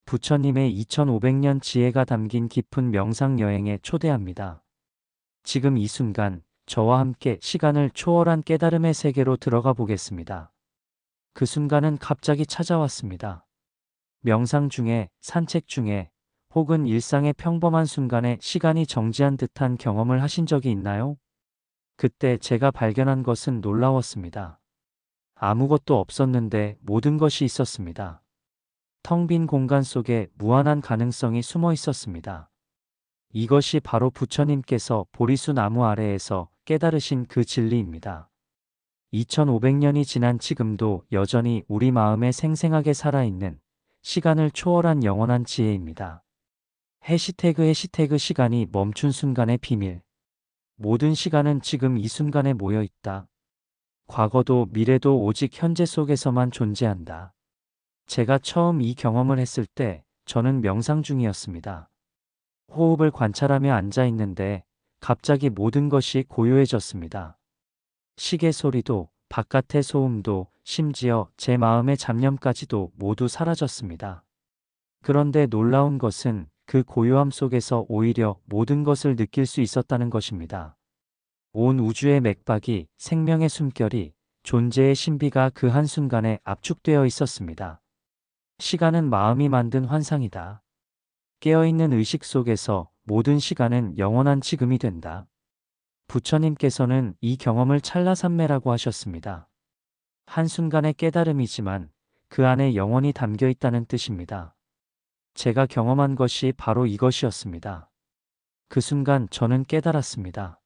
부처님의 2500년 지혜가 담긴 깊은 명상 여행에 초대합니다. 지금 이 순간 저와 함께 시간을 초월한 깨달음의 세계로 들어가 보겠습니다. 그 순간은 갑자기 찾아왔습니다. 명상 중에, 산책 중에, 혹은 일상의 평범한 순간에 시간이 정지한 듯한 경험을 하신 적이 있나요? 그때 제가 발견한 것은 놀라웠습니다. 아무것도 없었는데 모든 것이 있었습니다. 텅 빈 공간 속에 무한한 가능성이 숨어 있었습니다. 이것이 바로 부처님께서 보리수 나무 아래에서 깨달으신 그 진리입니다. 2500년이 지난 지금도 여전히 우리 마음에 생생하게 살아있는 시간을 초월한 영원한 지혜입니다. 해시태그 시간이 멈춘 순간의 비밀. 모든 시간은 지금 이 순간에 모여 있다. 과거도 미래도 오직 현재 속에서만 존재한다. 제가 처음 이 경험을 했을 때 저는 명상 중이었습니다. 호흡을 관찰하며 앉아 있는데 갑자기 모든 것이 고요해졌습니다. 시계 소리도, 바깥의 소음도, 심지어 제 마음의 잡념까지도 모두 사라졌습니다. 그런데 놀라운 것은 그 고요함 속에서 오히려 모든 것을 느낄 수 있었다는 것입니다. 온 우주의 맥박이, 생명의 숨결이, 존재의 신비가 그 한순간에 압축되어 있었습니다. 시간은 마음이 만든 환상이다. 깨어있는 의식 속에서 모든 시간은 영원한 지금이 된다. 부처님께서는 이 경험을 찰나산매라고 하셨습니다. 한순간의 깨달음이지만 그 안에 영원히 담겨 있다는 뜻입니다. 제가 경험한 것이 바로 이것이었습니다. 그 순간 저는 깨달았습니다.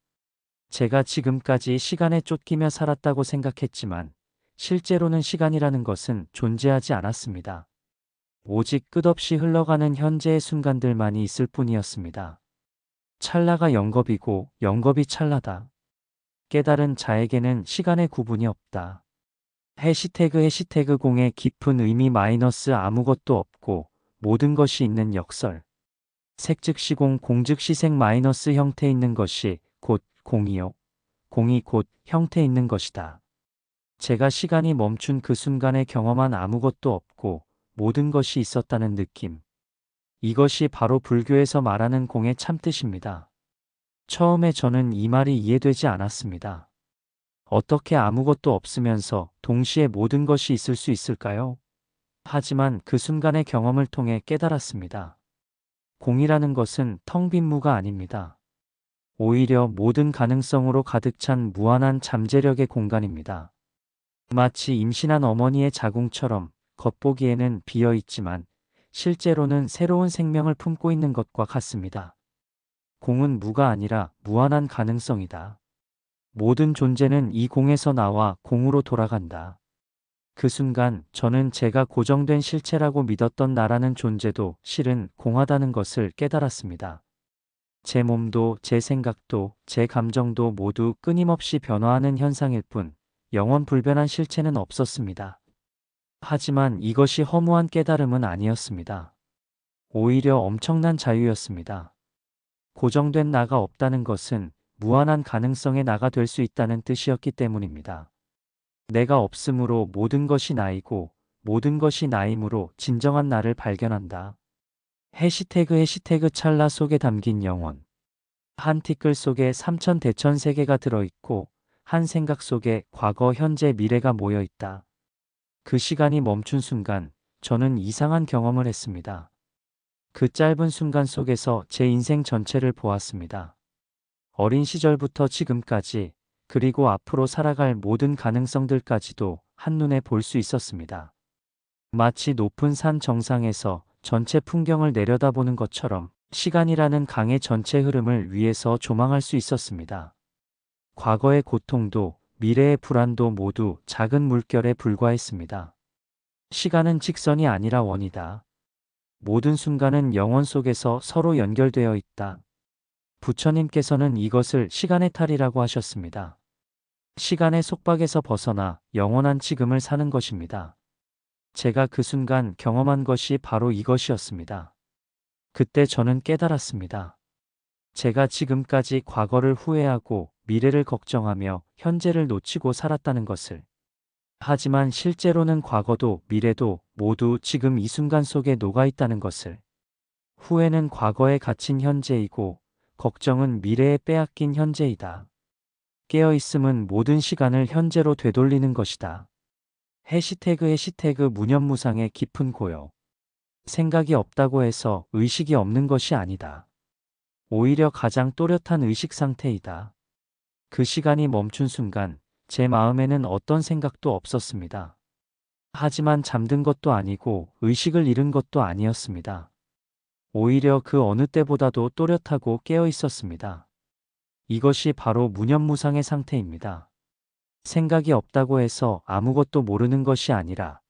제가 지금까지 시간에 쫓기며 살았다고 생각했지만 실제로는 시간이라는 것은 존재하지 않았습니다. 오직 끝없이 흘러가는 현재의 순간들만이 있을 뿐이었습니다. 찰나가 영겁이고 영겁이 찰나다. 깨달은 자에게는 시간의 구분이 없다. 해시태그 공의 깊은 의미 마이너스 아무것도 없고 모든 것이 있는 역설. 색즉시공 공즉시색 마이너스 형태 있는 것이 곧 공이요. 공이 곧 형태 있는 것이다. 제가 시간이 멈춘 그 순간에 경험한 아무것도 없고 모든 것이 있었다는 느낌. 이것이 바로 불교에서 말하는 공의 참뜻입니다. 처음에 저는 이 말이 이해되지 않았습니다. 어떻게 아무것도 없으면서 동시에 모든 것이 있을 수 있을까요? 하지만 그 순간의 경험을 통해 깨달았습니다. 공이라는 것은 텅 빈 무가 아닙니다. 오히려 모든 가능성으로 가득 찬 무한한 잠재력의 공간입니다. 마치 임신한 어머니의 자궁처럼 겉보기에는 비어 있지만 실제로는 새로운 생명을 품고 있는 것과 같습니다. 공은 무가 아니라 무한한 가능성이다. 모든 존재는 이 공에서 나와 공으로 돌아간다. 그 순간 저는 제가 고정된 실체라고 믿었던 나라는 존재도 실은 공하다는 것을 깨달았습니다. 제 몸도 제 생각도 제 감정도 모두 끊임없이 변화하는 현상일 뿐 영원 불변한 실체는 없었습니다. 하지만 이것이 허무한 깨달음은 아니었습니다. 오히려 엄청난 자유였습니다. 고정된 나가 없다는 것은 무한한 가능성의 나가 될 수 있다는 뜻이었기 때문입니다. 내가 없으므로 모든 것이 나이고 모든 것이 나임으로 진정한 나를 발견한다. 해시태그 찰나 속에 담긴 영혼. 한 티끌 속에 삼천 대천 세계가 들어있고 한 생각 속에 과거, 현재, 미래가 모여 있다. 그 시간이 멈춘 순간 저는 이상한 경험을 했습니다. 그 짧은 순간 속에서 제 인생 전체를 보았습니다. 어린 시절부터 지금까지 그리고 앞으로 살아갈 모든 가능성들까지도 한눈에 볼 수 있었습니다. 마치 높은 산 정상에서 전체 풍경을 내려다보는 것처럼 시간이라는 강의 전체 흐름을 위에서 조망할 수 있었습니다. 과거의 고통도 미래의 불안도 모두 작은 물결에 불과했습니다. 시간은 직선이 아니라 원이다. 모든 순간은 영원 속에서 서로 연결되어 있다. 부처님께서는 이것을 시간의 탈이라고 하셨습니다. 시간의 속박에서 벗어나 영원한 지금을 사는 것입니다. 제가 그 순간 경험한 것이 바로 이것이었습니다. 그때 저는 깨달았습니다. 제가 지금까지 과거를 후회하고 미래를 걱정하며 현재를 놓치고 살았다는 것을. 하지만 실제로는 과거도 미래도 모두 지금 이 순간 속에 녹아 있다는 것을. 후회는 과거에 갇힌 현재이고 걱정은 미래에 빼앗긴 현재이다. 깨어있음은 모든 시간을 현재로 되돌리는 것이다. 해시태그 무념무상의 깊은 고요. 생각이 없다고 해서 의식이 없는 것이 아니다. 오히려 가장 또렷한 의식 상태이다. 그 시간이 멈춘 순간 제 마음에는 어떤 생각도 없었습니다. 하지만 잠든 것도 아니고 의식을 잃은 것도 아니었습니다. 오히려 그 어느 때보다도 또렷하고 깨어 있었습니다. 이것이 바로 무념무상의 상태입니다. 생각이 없다고 해서 아무것도 모르는 것이 아니라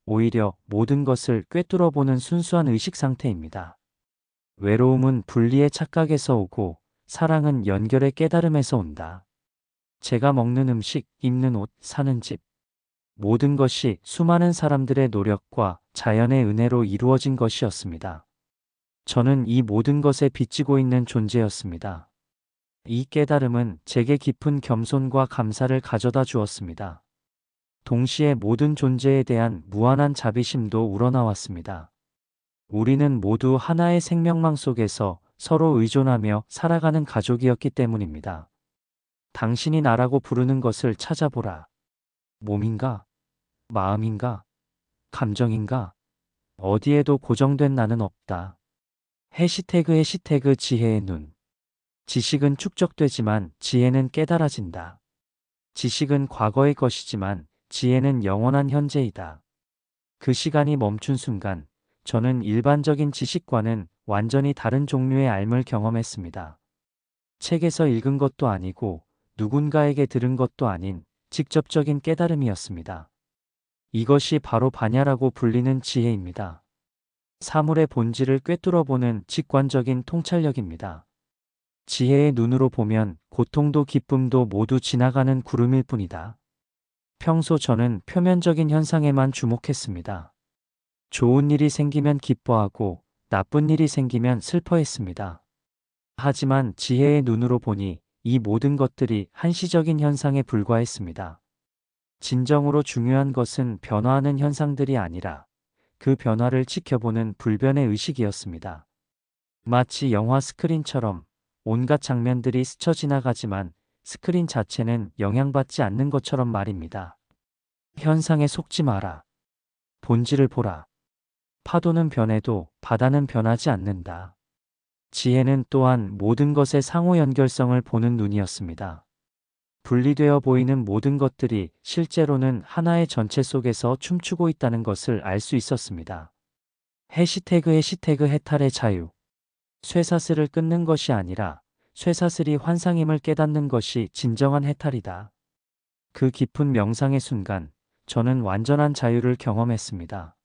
오히려 모든 것을 꿰뚫어 보는 순수한 의식 상태입니다. 외로움은 분리의 착각에서 오고 사랑은 연결의 깨달음에서 온다. 제가 먹는 음식, 입는 옷, 사는 집. 모든 것이 수많은 사람들의 노력과 자연의 은혜로 이루어진 것이었습니다. 저는 이 모든 것에 빚지고 있는 존재였습니다. 이 깨달음은 제게 깊은 겸손과 감사를 가져다 주었습니다. 동시에 모든 존재에 대한 무한한 자비심도 우러나왔습니다. 우리는 모두 하나의 생명망 속에서 서로 의존하며 살아가는 가족이었기 때문입니다. 당신이 나라고 부르는 것을 찾아보라. 몸인가? 마음인가? 감정인가? 어디에도 고정된 나는 없다. 해시태그 지혜의 눈. 지식은 축적되지만 지혜는 깨달아진다. 지식은 과거의 것이지만 지혜는 영원한 현재이다. 그 시간이 멈춘 순간 저는 일반적인 지식과는 완전히 다른 종류의 삶을 경험했습니다. 책에서 읽은 것도 아니고 누군가에게 들은 것도 아닌 직접적인 깨달음이었습니다. 이것이 바로 반야라고 불리는 지혜입니다. 사물의 본질을 꿰뚫어보는 직관적인 통찰력입니다. 지혜의 눈으로 보면 고통도 기쁨도 모두 지나가는 구름일 뿐이다. 평소 저는 표면적인 현상에만 주목했습니다. 좋은 일이 생기면 기뻐하고 나쁜 일이 생기면 슬퍼했습니다. 하지만 지혜의 눈으로 보니 이 모든 것들이 한시적인 현상에 불과했습니다. 진정으로 중요한 것은 변화하는 현상들이 아니라 그 변화를 지켜보는 불변의 의식이었습니다. 마치 영화 스크린처럼 온갖 장면들이 스쳐 지나가지만 스크린 자체는 영향받지 않는 것처럼 말입니다. 현상에 속지 마라. 본질을 보라. 파도는 변해도 바다는 변하지 않는다. 지혜는 또한 모든 것의 상호 연결성을 보는 눈이었습니다. 분리되어 보이는 모든 것들이 실제로는 하나의 전체 속에서 춤추고 있다는 것을 알 수 있었습니다. 해시태그 해탈의 자유. 쇠사슬을 끊는 것이 아니라 쇠사슬이 환상임을 깨닫는 것이 진정한 해탈이다. 그 깊은 명상의 순간 저는 완전한 자유를 경험했습니다.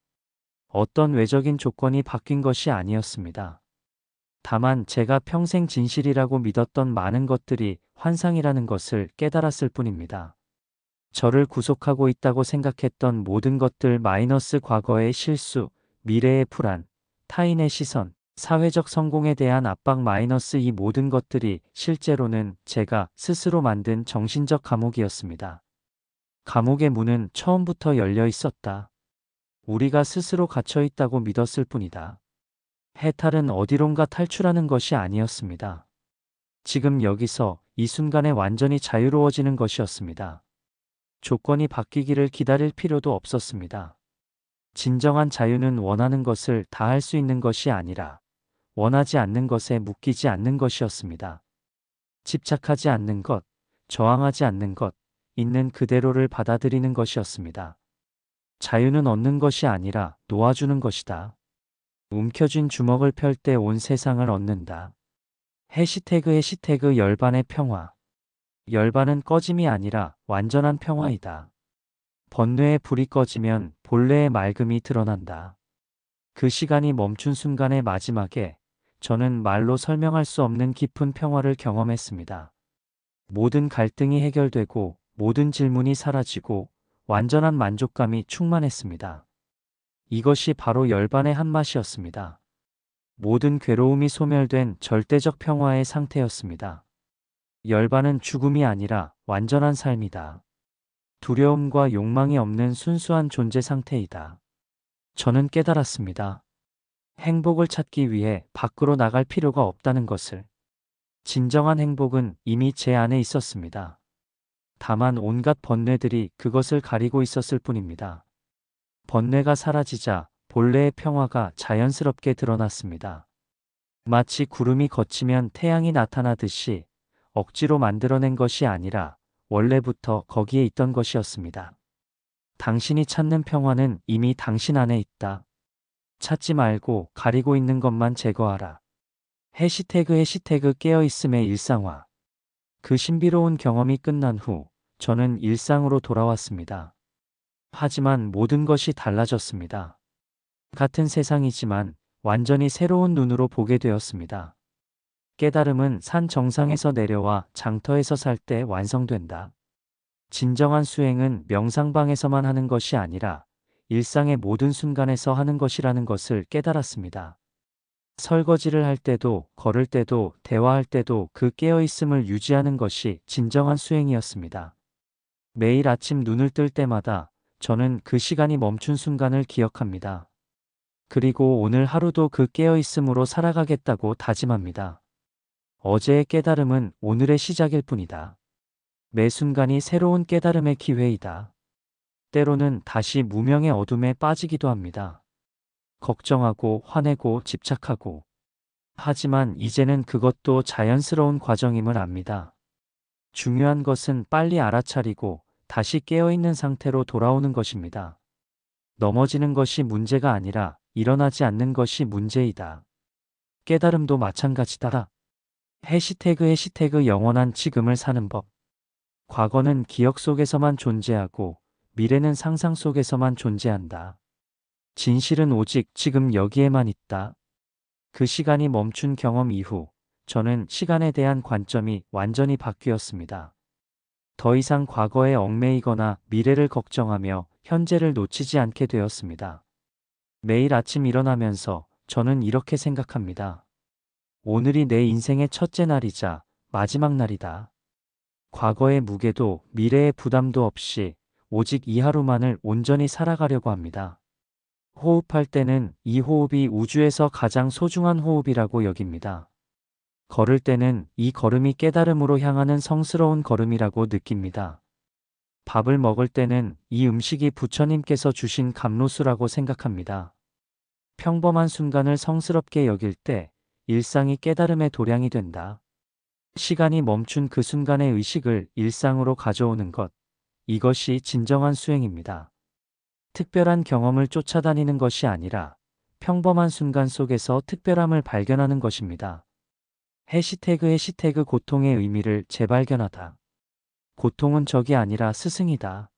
어떤 외적인 조건이 바뀐 것이 아니었습니다. 다만 제가 평생 진실이라고 믿었던 많은 것들이 환상이라는 것을 깨달았을 뿐입니다. 저를 구속하고 있다고 생각했던 모든 것들 마이너스 과거의 실수, 미래의 불안, 타인의 시선, 사회적 성공에 대한 압박 마이너스 이 모든 것들이 실제로는 제가 스스로 만든 정신적 감옥이었습니다. 감옥의 문은 처음부터 열려 있었다. 우리가 스스로 갇혀 있다고 믿었을 뿐이다. 해탈은 어디론가 탈출하는 것이 아니었습니다. 지금 여기서 이 순간에 완전히 자유로워지는 것이었습니다. 조건이 바뀌기를 기다릴 필요도 없었습니다. 진정한 자유는 원하는 것을 다 할 수 있는 것이 아니라 원하지 않는 것에 묶이지 않는 것이었습니다. 집착하지 않는 것, 저항하지 않는 것, 있는 그대로를 받아들이는 것이었습니다. 자유는 얻는 것이 아니라 놓아주는 것이다. 움켜쥔 주먹을 펼 때 온 세상을 얻는다. 해시태그 열반의 평화. 열반은 꺼짐이 아니라 완전한 평화이다. 번뇌의 불이 꺼지면 본래의 맑음이 드러난다. 그 시간이 멈춘 순간의 마지막에 저는 말로 설명할 수 없는 깊은 평화를 경험했습니다. 모든 갈등이 해결되고 모든 질문이 사라지고 완전한 만족감이 충만했습니다. 이것이 바로 열반의 한맛이었습니다. 모든 괴로움이 소멸된 절대적 평화의 상태였습니다. 열반은 죽음이 아니라 완전한 삶이다. 두려움과 욕망이 없는 순수한 존재 상태이다. 저는 깨달았습니다. 행복을 찾기 위해 밖으로 나갈 필요가 없다는 것을. 진정한 행복은 이미 제 안에 있었습니다. 다만 온갖 번뇌들이 그것을 가리고 있었을 뿐입니다. 번뇌가 사라지자 본래의 평화가 자연스럽게 드러났습니다. 마치 구름이 걷히면 태양이 나타나듯이 억지로 만들어낸 것이 아니라 원래부터 거기에 있던 것이었습니다. 당신이 찾는 평화는 이미 당신 안에 있다. 찾지 말고 가리고 있는 것만 제거하라. 해시태그 깨어있음의 일상화. 그 신비로운 경험이 끝난 후 저는 일상으로 돌아왔습니다. 하지만 모든 것이 달라졌습니다. 같은 세상이지만 완전히 새로운 눈으로 보게 되었습니다. 깨달음은 산 정상에서 내려와 장터에서 살 때 완성된다. 진정한 수행은 명상방에서만 하는 것이 아니라 일상의 모든 순간에서 하는 것이라는 것을 깨달았습니다. 설거지를 할 때도, 걸을 때도, 대화할 때도 그 깨어있음을 유지하는 것이 진정한 수행이었습니다. 매일 아침 눈을 뜰 때마다 저는 그 시간이 멈춘 순간을 기억합니다. 그리고 오늘 하루도 그 깨어있음으로 살아가겠다고 다짐합니다. 어제의 깨달음은 오늘의 시작일 뿐이다. 매 순간이 새로운 깨달음의 기회이다. 때로는 다시 무명의 어둠에 빠지기도 합니다. 걱정하고 화내고 집착하고. 하지만 이제는 그것도 자연스러운 과정임을 압니다. 중요한 것은 빨리 알아차리고 다시 깨어있는 상태로 돌아오는 것입니다. 넘어지는 것이 문제가 아니라 일어나지 않는 것이 문제이다. 깨달음도 마찬가지다. 해시태그 영원한 지금을 사는 법. 과거는 기억 속에서만 존재하고 미래는 상상 속에서만 존재한다. 진실은 오직 지금 여기에만 있다. 그 시간이 멈춘 경험 이후 저는 시간에 대한 관점이 완전히 바뀌었습니다. 더 이상 과거에 얽매이거나 미래를 걱정하며 현재를 놓치지 않게 되었습니다. 매일 아침 일어나면서 저는 이렇게 생각합니다. 오늘이 내 인생의 첫째 날이자 마지막 날이다. 과거의 무게도 미래의 부담도 없이 오직 이 하루만을 온전히 살아가려고 합니다. 호흡할 때는 이 호흡이 우주에서 가장 소중한 호흡이라고 여깁니다. 걸을 때는 이 걸음이 깨달음으로 향하는 성스러운 걸음이라고 느낍니다. 밥을 먹을 때는 이 음식이 부처님께서 주신 감로수라고 생각합니다. 평범한 순간을 성스럽게 여길 때 일상이 깨달음의 도량이 된다. 시간이 멈춘 그 순간의 의식을 일상으로 가져오는 것. 이것이 진정한 수행입니다. 특별한 경험을 쫓아다니는 것이 아니라 평범한 순간 속에서 특별함을 발견하는 것입니다. 해시태그 고통의 의미를 재발견하다. 고통은 적이 아니라 스승이다.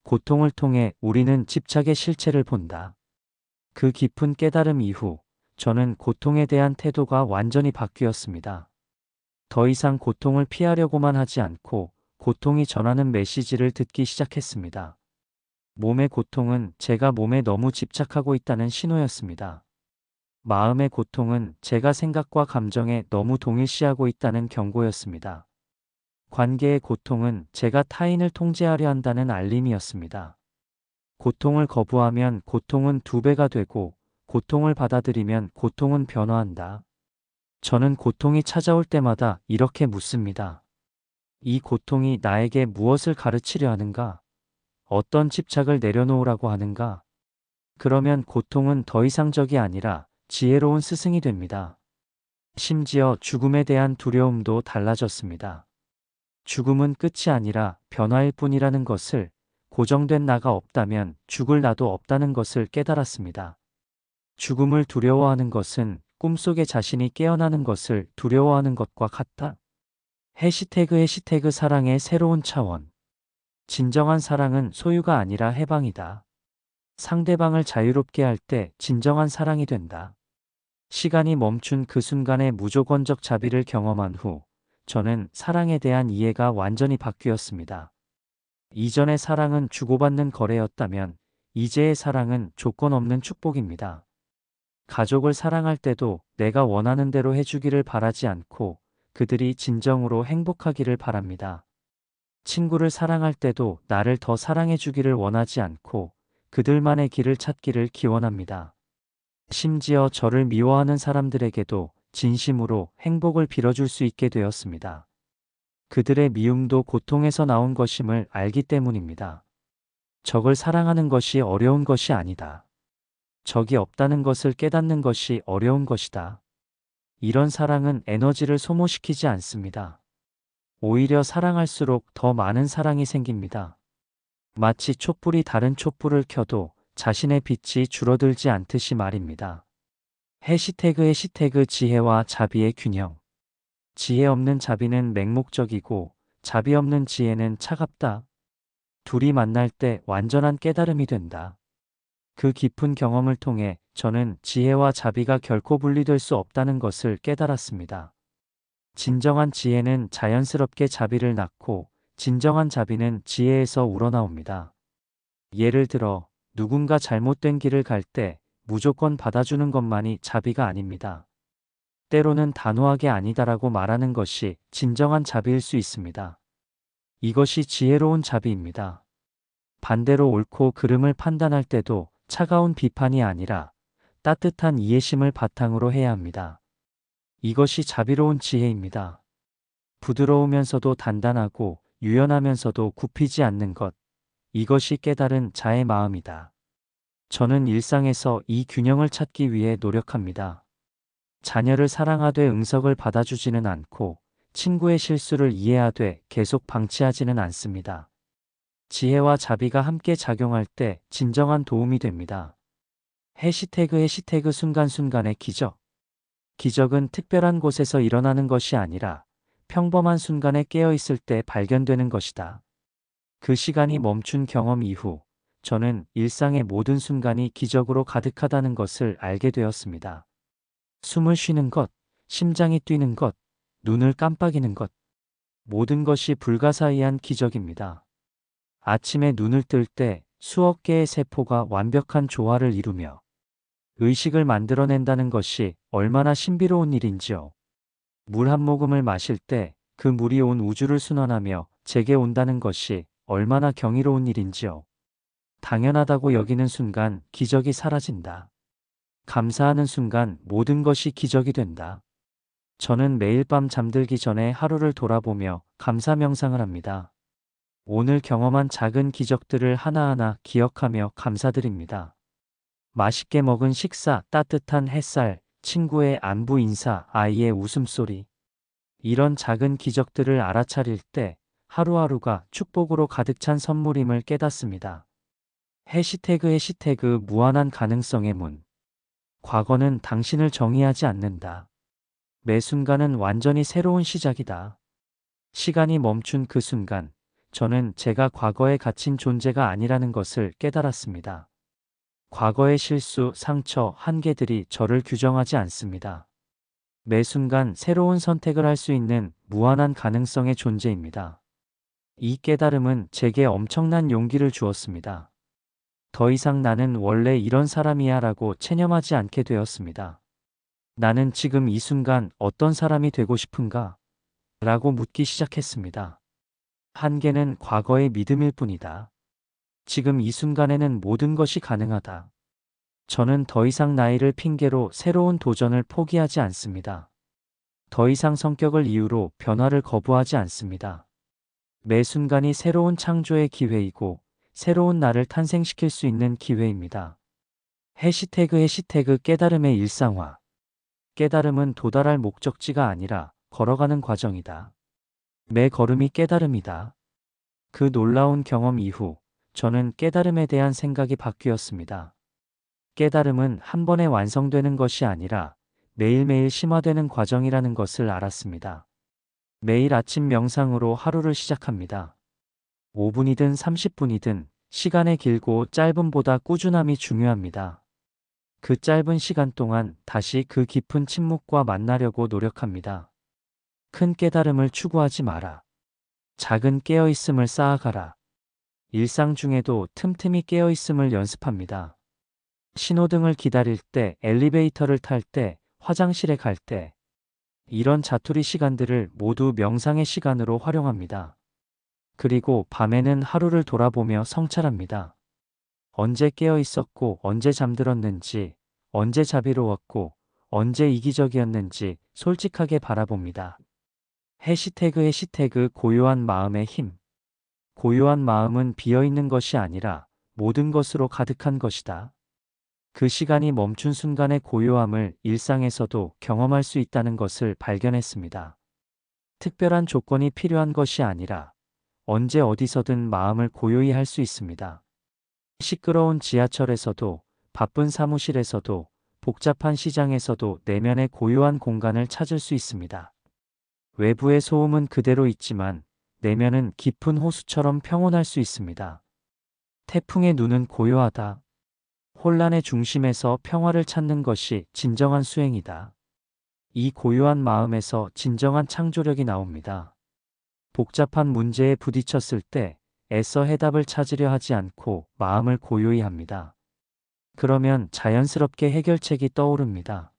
고통을 통해 우리는 집착의 실체를 본다. 그 깊은 깨달음 이후 저는 고통에 대한 태도가 완전히 바뀌었습니다. 더 이상 고통을 피하려고만 하지 않고 고통이 전하는 메시지를 듣기 시작했습니다. 몸의 고통은 제가 몸에 너무 집착하고 있다는 신호였습니다. 마음의 고통은 제가 생각과 감정에 너무 동일시하고 있다는 경고였습니다. 관계의 고통은 제가 타인을 통제하려 한다는 알림이었습니다. 고통을 거부하면 고통은 2배가 되고 고통을 받아들이면 고통은 변화한다. 저는 고통이 찾아올 때마다 이렇게 묻습니다. 이 고통이 나에게 무엇을 가르치려 하는가? 어떤 집착을 내려놓으라고 하는가? 그러면 고통은 더 이상 적이 아니라 지혜로운 스승이 됩니다. 심지어 죽음에 대한 두려움도 달라졌습니다. 죽음은 끝이 아니라 변화일 뿐이라는 것을, 고정된 나가 없다면 죽을 나도 없다는 것을 깨달았습니다. 죽음을 두려워하는 것은 꿈속에 자신이 깨어나는 것을 두려워하는 것과 같다. 해시태그 사랑의 새로운 차원. 진정한 사랑은 소유가 아니라 해방이다. 상대방을 자유롭게 할 때 진정한 사랑이 된다. 시간이 멈춘 그 순간의 무조건적 자비를 경험한 후 저는 사랑에 대한 이해가 완전히 바뀌었습니다. 이전의 사랑은 주고받는 거래였다면 이제의 사랑은 조건 없는 축복입니다. 가족을 사랑할 때도 내가 원하는 대로 해주기를 바라지 않고 그들이 진정으로 행복하기를 바랍니다. 친구를 사랑할 때도 나를 더 사랑해 주기를 원하지 않고 그들만의 길을 찾기를 기원합니다. 심지어 저를 미워하는 사람들에게도 진심으로 행복을 빌어줄 수 있게 되었습니다. 그들의 미움도 고통에서 나온 것임을 알기 때문입니다. 적을 사랑하는 것이 어려운 것이 아니다. 적이 없다는 것을 깨닫는 것이 어려운 것이다. 이런 사랑은 에너지를 소모시키지 않습니다. 오히려 사랑할수록 더 많은 사랑이 생깁니다. 마치 촛불이 다른 촛불을 켜도 자신의 빛이 줄어들지 않듯이 말입니다. 해시태그 지혜와 자비의 균형. 지혜 없는 자비는 맹목적이고 자비 없는 지혜는 차갑다. 둘이 만날 때 완전한 깨달음이 된다. 그 깊은 경험을 통해 저는 지혜와 자비가 결코 분리될 수 없다는 것을 깨달았습니다. 진정한 지혜는 자연스럽게 자비를 낳고 진정한 자비는 지혜에서 우러나옵니다. 예를 들어 누군가 잘못된 길을 갈 때 무조건 받아주는 것만이 자비가 아닙니다. 때로는 단호하게 아니다라고 말하는 것이 진정한 자비일 수 있습니다. 이것이 지혜로운 자비입니다. 반대로 옳고 그름을 판단할 때도 차가운 비판이 아니라 따뜻한 이해심을 바탕으로 해야 합니다. 이것이 자비로운 지혜입니다. 부드러우면서도 단단하고 유연하면서도 굽히지 않는 것. 이것이 깨달은 자의 마음이다. 저는 일상에서 이 균형을 찾기 위해 노력합니다. 자녀를 사랑하되 응석을 받아주지는 않고 친구의 실수를 이해하되 계속 방치하지는 않습니다. 지혜와 자비가 함께 작용할 때 진정한 도움이 됩니다. 해시태그 순간순간의 기적. 기적은 특별한 곳에서 일어나는 것이 아니라 평범한 순간에 깨어있을 때 발견되는 것이다. 그 시간이 멈춘 경험 이후 저는 일상의 모든 순간이 기적으로 가득하다는 것을 알게 되었습니다. 숨을 쉬는 것, 심장이 뛰는 것, 눈을 깜빡이는 것. 모든 것이 불가사의한 기적입니다. 아침에 눈을 뜰 때 수억 개의 세포가 완벽한 조화를 이루며 의식을 만들어낸다는 것이 얼마나 신비로운 일인지요. 물 한 모금을 마실 때 그 물이 온 우주를 순환하며 제게 온다는 것이 얼마나 경이로운 일인지요. 당연하다고 여기는 순간 기적이 사라진다. 감사하는 순간 모든 것이 기적이 된다. 저는 매일 밤 잠들기 전에 하루를 돌아보며 감사 명상을 합니다. 오늘 경험한 작은 기적들을 하나하나 기억하며 감사드립니다. 맛있게 먹은 식사, 따뜻한 햇살, 친구의 안부 인사, 아이의 웃음소리. 이런 작은 기적들을 알아차릴 때 하루하루가 축복으로 가득 찬 선물임을 깨닫습니다. 해시태그 무한한 가능성의 문. 과거는 당신을 정의하지 않는다. 매 순간은 완전히 새로운 시작이다. 시간이 멈춘 그 순간, 저는 제가 과거에 갇힌 존재가 아니라는 것을 깨달았습니다. 과거의 실수, 상처, 한계들이 저를 규정하지 않습니다. 매 순간 새로운 선택을 할 수 있는 무한한 가능성의 존재입니다. 이 깨달음은 제게 엄청난 용기를 주었습니다. 더 이상 나는 원래 이런 사람이야 라고 체념하지 않게 되었습니다. 나는 지금 이 순간 어떤 사람이 되고 싶은가? 라고 묻기 시작했습니다. 한계는 과거의 믿음일 뿐이다. 지금 이 순간에는 모든 것이 가능하다. 저는 더 이상 나이를 핑계로 새로운 도전을 포기하지 않습니다. 더 이상 성격을 이유로 변화를 거부하지 않습니다. 매 순간이 새로운 창조의 기회이고 새로운 나를 탄생시킬 수 있는 기회입니다. 해시태그 깨달음의 일상화. 깨달음은 도달할 목적지가 아니라 걸어가는 과정이다. 매 걸음이 깨달음이다. 그 놀라운 경험 이후 저는 깨달음에 대한 생각이 바뀌었습니다. 깨달음은 한 번에 완성되는 것이 아니라 매일매일 심화되는 과정이라는 것을 알았습니다. 매일 아침 명상으로 하루를 시작합니다. 5분이든 30분이든 시간의 길고 짧음보다 꾸준함이 중요합니다. 그 짧은 시간 동안 다시 그 깊은 침묵과 만나려고 노력합니다. 큰 깨달음을 추구하지 마라. 작은 깨어있음을 쌓아가라. 일상 중에도 틈틈이 깨어있음을 연습합니다. 신호등을 기다릴 때, 엘리베이터를 탈 때, 화장실에 갈 때, 이런 자투리 시간들을 모두 명상의 시간으로 활용합니다. 그리고 밤에는 하루를 돌아보며 성찰합니다. 언제 깨어 있었고 언제 잠들었는지, 언제 자비로웠고 언제 이기적이었는지 솔직하게 바라봅니다. 해시태그 고요한 마음의 힘. 고요한 마음은 비어있는 것이 아니라 모든 것으로 가득한 것이다. 그 시간이 멈춘 순간의 고요함을 일상에서도 경험할 수 있다는 것을 발견했습니다. 특별한 조건이 필요한 것이 아니라 언제 어디서든 마음을 고요히 할 수 있습니다. 시끄러운 지하철에서도, 바쁜 사무실에서도, 복잡한 시장에서도 내면의 고요한 공간을 찾을 수 있습니다. 외부의 소음은 그대로 있지만 내면은 깊은 호수처럼 평온할 수 있습니다. 태풍의 눈은 고요하다. 혼란의 중심에서 평화를 찾는 것이 진정한 수행이다. 이 고요한 마음에서 진정한 창조력이 나옵니다. 복잡한 문제에 부딪혔을 때 애써 해답을 찾으려 하지 않고 마음을 고요히 합니다. 그러면 자연스럽게 해결책이 떠오릅니다.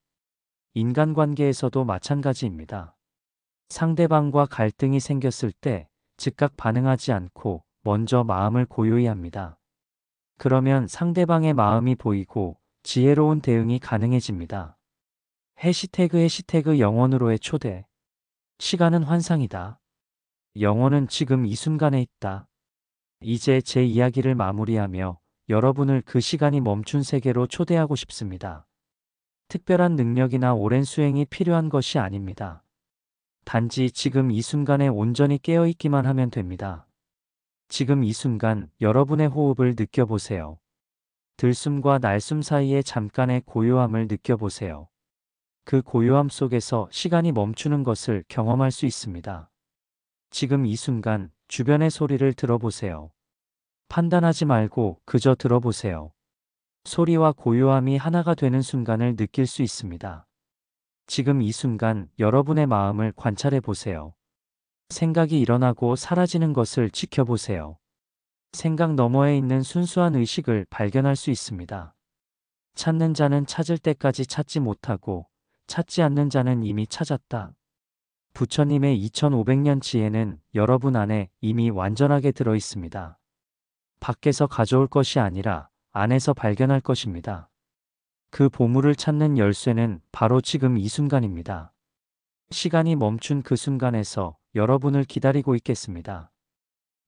인간관계에서도 마찬가지입니다. 상대방과 갈등이 생겼을 때 즉각 반응하지 않고 먼저 마음을 고요히 합니다. 그러면 상대방의 마음이 보이고 지혜로운 대응이 가능해집니다. 해시태그 영원으로의 초대. 시간은 환상이다. 영원은 지금 이 순간에 있다. 이제 제 이야기를 마무리하며 여러분을 그 시간이 멈춘 세계로 초대하고 싶습니다. 특별한 능력이나 오랜 수행이 필요한 것이 아닙니다. 단지 지금 이 순간에 온전히 깨어있기만 하면 됩니다. 지금 이 순간 여러분의 호흡을 느껴보세요. 들숨과 날숨 사이의 잠깐의 고요함을 느껴보세요. 그 고요함 속에서 시간이 멈추는 것을 경험할 수 있습니다. 지금 이 순간 주변의 소리를 들어보세요. 판단하지 말고 그저 들어보세요. 소리와 고요함이 하나가 되는 순간을 느낄 수 있습니다. 지금 이 순간 여러분의 마음을 관찰해 보세요. 생각이 일어나고 사라지는 것을 지켜보세요. 생각 너머에 있는 순수한 의식을 발견할 수 있습니다. 찾는 자는 찾을 때까지 찾지 못하고 찾지 않는 자는 이미 찾았다. 부처님의 2500년 지혜는 여러분 안에 이미 완전하게 들어 있습니다. 밖에서 가져올 것이 아니라 안에서 발견할 것입니다. 그 보물을 찾는 열쇠는 바로 지금 이 순간입니다. 시간이 멈춘 그 순간에서 여러분을 기다리고 있겠습니다.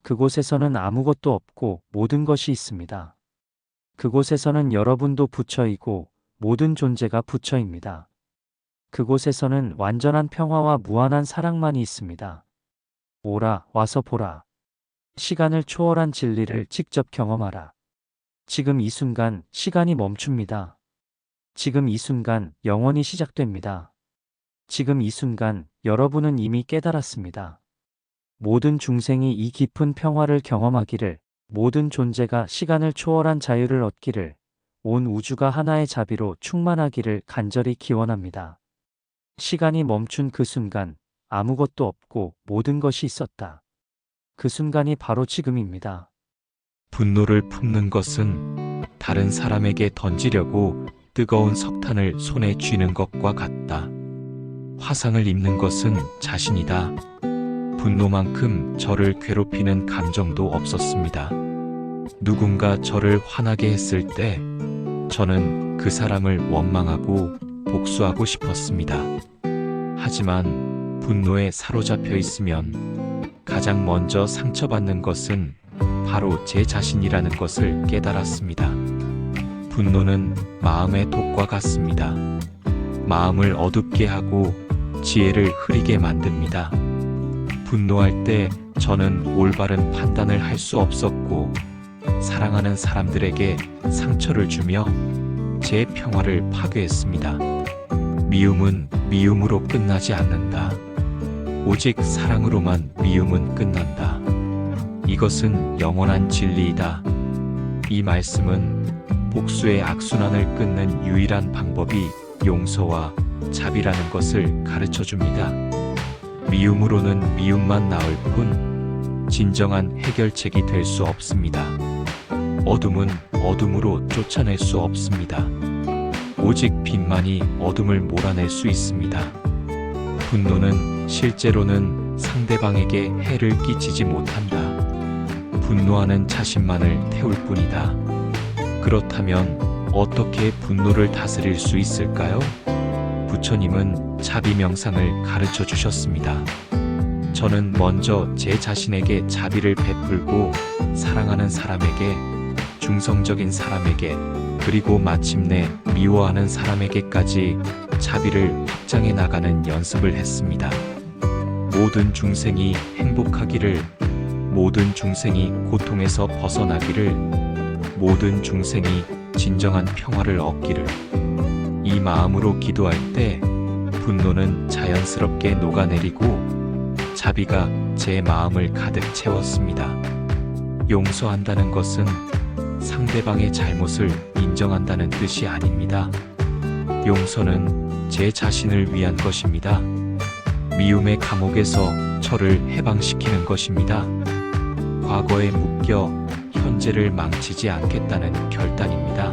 그곳에서는 아무것도 없고 모든 것이 있습니다. 그곳에서는 여러분도 부처이고 모든 존재가 부처입니다. 그곳에서는 완전한 평화와 무한한 사랑만이 있습니다. 오라, 와서 보라. 시간을 초월한 진리를 직접 경험하라. 지금 이 순간 시간이 멈춥니다. 지금 이 순간 영원이 시작됩니다. 지금 이 순간 여러분은 이미 깨달았습니다. 모든 중생이 이 깊은 평화를 경험하기를, 모든 존재가 시간을 초월한 자유를 얻기를, 온 우주가 하나의 자비로 충만하기를 간절히 기원합니다. 시간이 멈춘 그 순간 아무것도 없고 모든 것이 있었다. 그 순간이 바로 지금입니다. 분노를 품는 것은 다른 사람에게 던지려고 뜨거운 석탄을 손에 쥐는 것과 같다. 화상을 입는 것은 자신이다. 분노만큼 저를 괴롭히는 감정도 없었습니다. 누군가 저를 화나게 했을 때 저는 그 사람을 원망하고 복수하고 싶었습니다. 하지만 분노에 사로잡혀 있으면 가장 먼저 상처받는 것은 바로 제 자신이라는 것을 깨달았습니다. 분노는 마음의 독과 같습니다. 마음을 어둡게 하고 지혜를 흐리게 만듭니다. 분노할 때 저는 올바른 판단을 할 수 없었고 사랑하는 사람들에게 상처를 주며 제 평화를 파괴했습니다. 미움은 미움으로 끝나지 않는다. 오직 사랑으로만 미움은 끝난다. 이것은 영원한 진리이다. 이 말씀은 복수의 악순환을 끊는 유일한 방법이 용서와 자비라는 것을 가르쳐 줍니다. 미움으로는 미움만 낳을 뿐 진정한 해결책이 될 수 없습니다. 어둠은 어둠으로 쫓아낼 수 없습니다. 오직 빛만이 어둠을 몰아낼 수 있습니다. 분노는 실제로는 상대방에게 해를 끼치지 못한다. 분노하는 자신만을 태울 뿐이다. 그렇다면 어떻게 분노를 다스릴 수 있을까요? 부처님은 자비 명상을 가르쳐 주셨습니다. 저는 먼저 제 자신에게 자비를 베풀고 사랑하는 사람에게, 중성적인 사람에게, 그리고 마침내 미워하는 사람에게까지 자비를 확장해 나가는 연습을 했습니다. 모든 중생이 행복하기를, 모든 중생이 고통에서 벗어나기를, 모든 중생이 진정한 평화를 얻기를. 이 마음으로 기도할 때 분노는 자연스럽게 녹아내리고 자비가 제 마음을 가득 채웠습니다. 용서한다는 것은 상대방의 잘못을 인정한다는 뜻이 아닙니다. 용서는 제 자신을 위한 것입니다. 미움의 감옥에서 저를 해방시키는 것입니다. 과거에 묶여 현재를 망치지 않겠다는 결단입니다.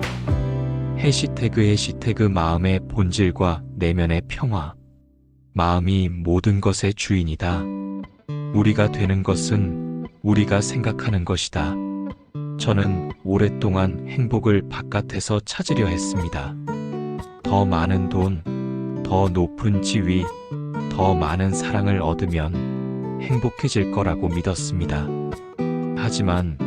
해시태그 마음의 본질과 내면의 평화. 마음이 모든 것의 주인이다. 우리가 되는 것은 우리가 생각하는 것이다. 저는 오랫동안 행복을 바깥에서 찾으려 했습니다. 더 많은 돈, 더 높은 지위, 더 많은 사랑을 얻으면 행복해질 거라고 믿었습니다. 하지만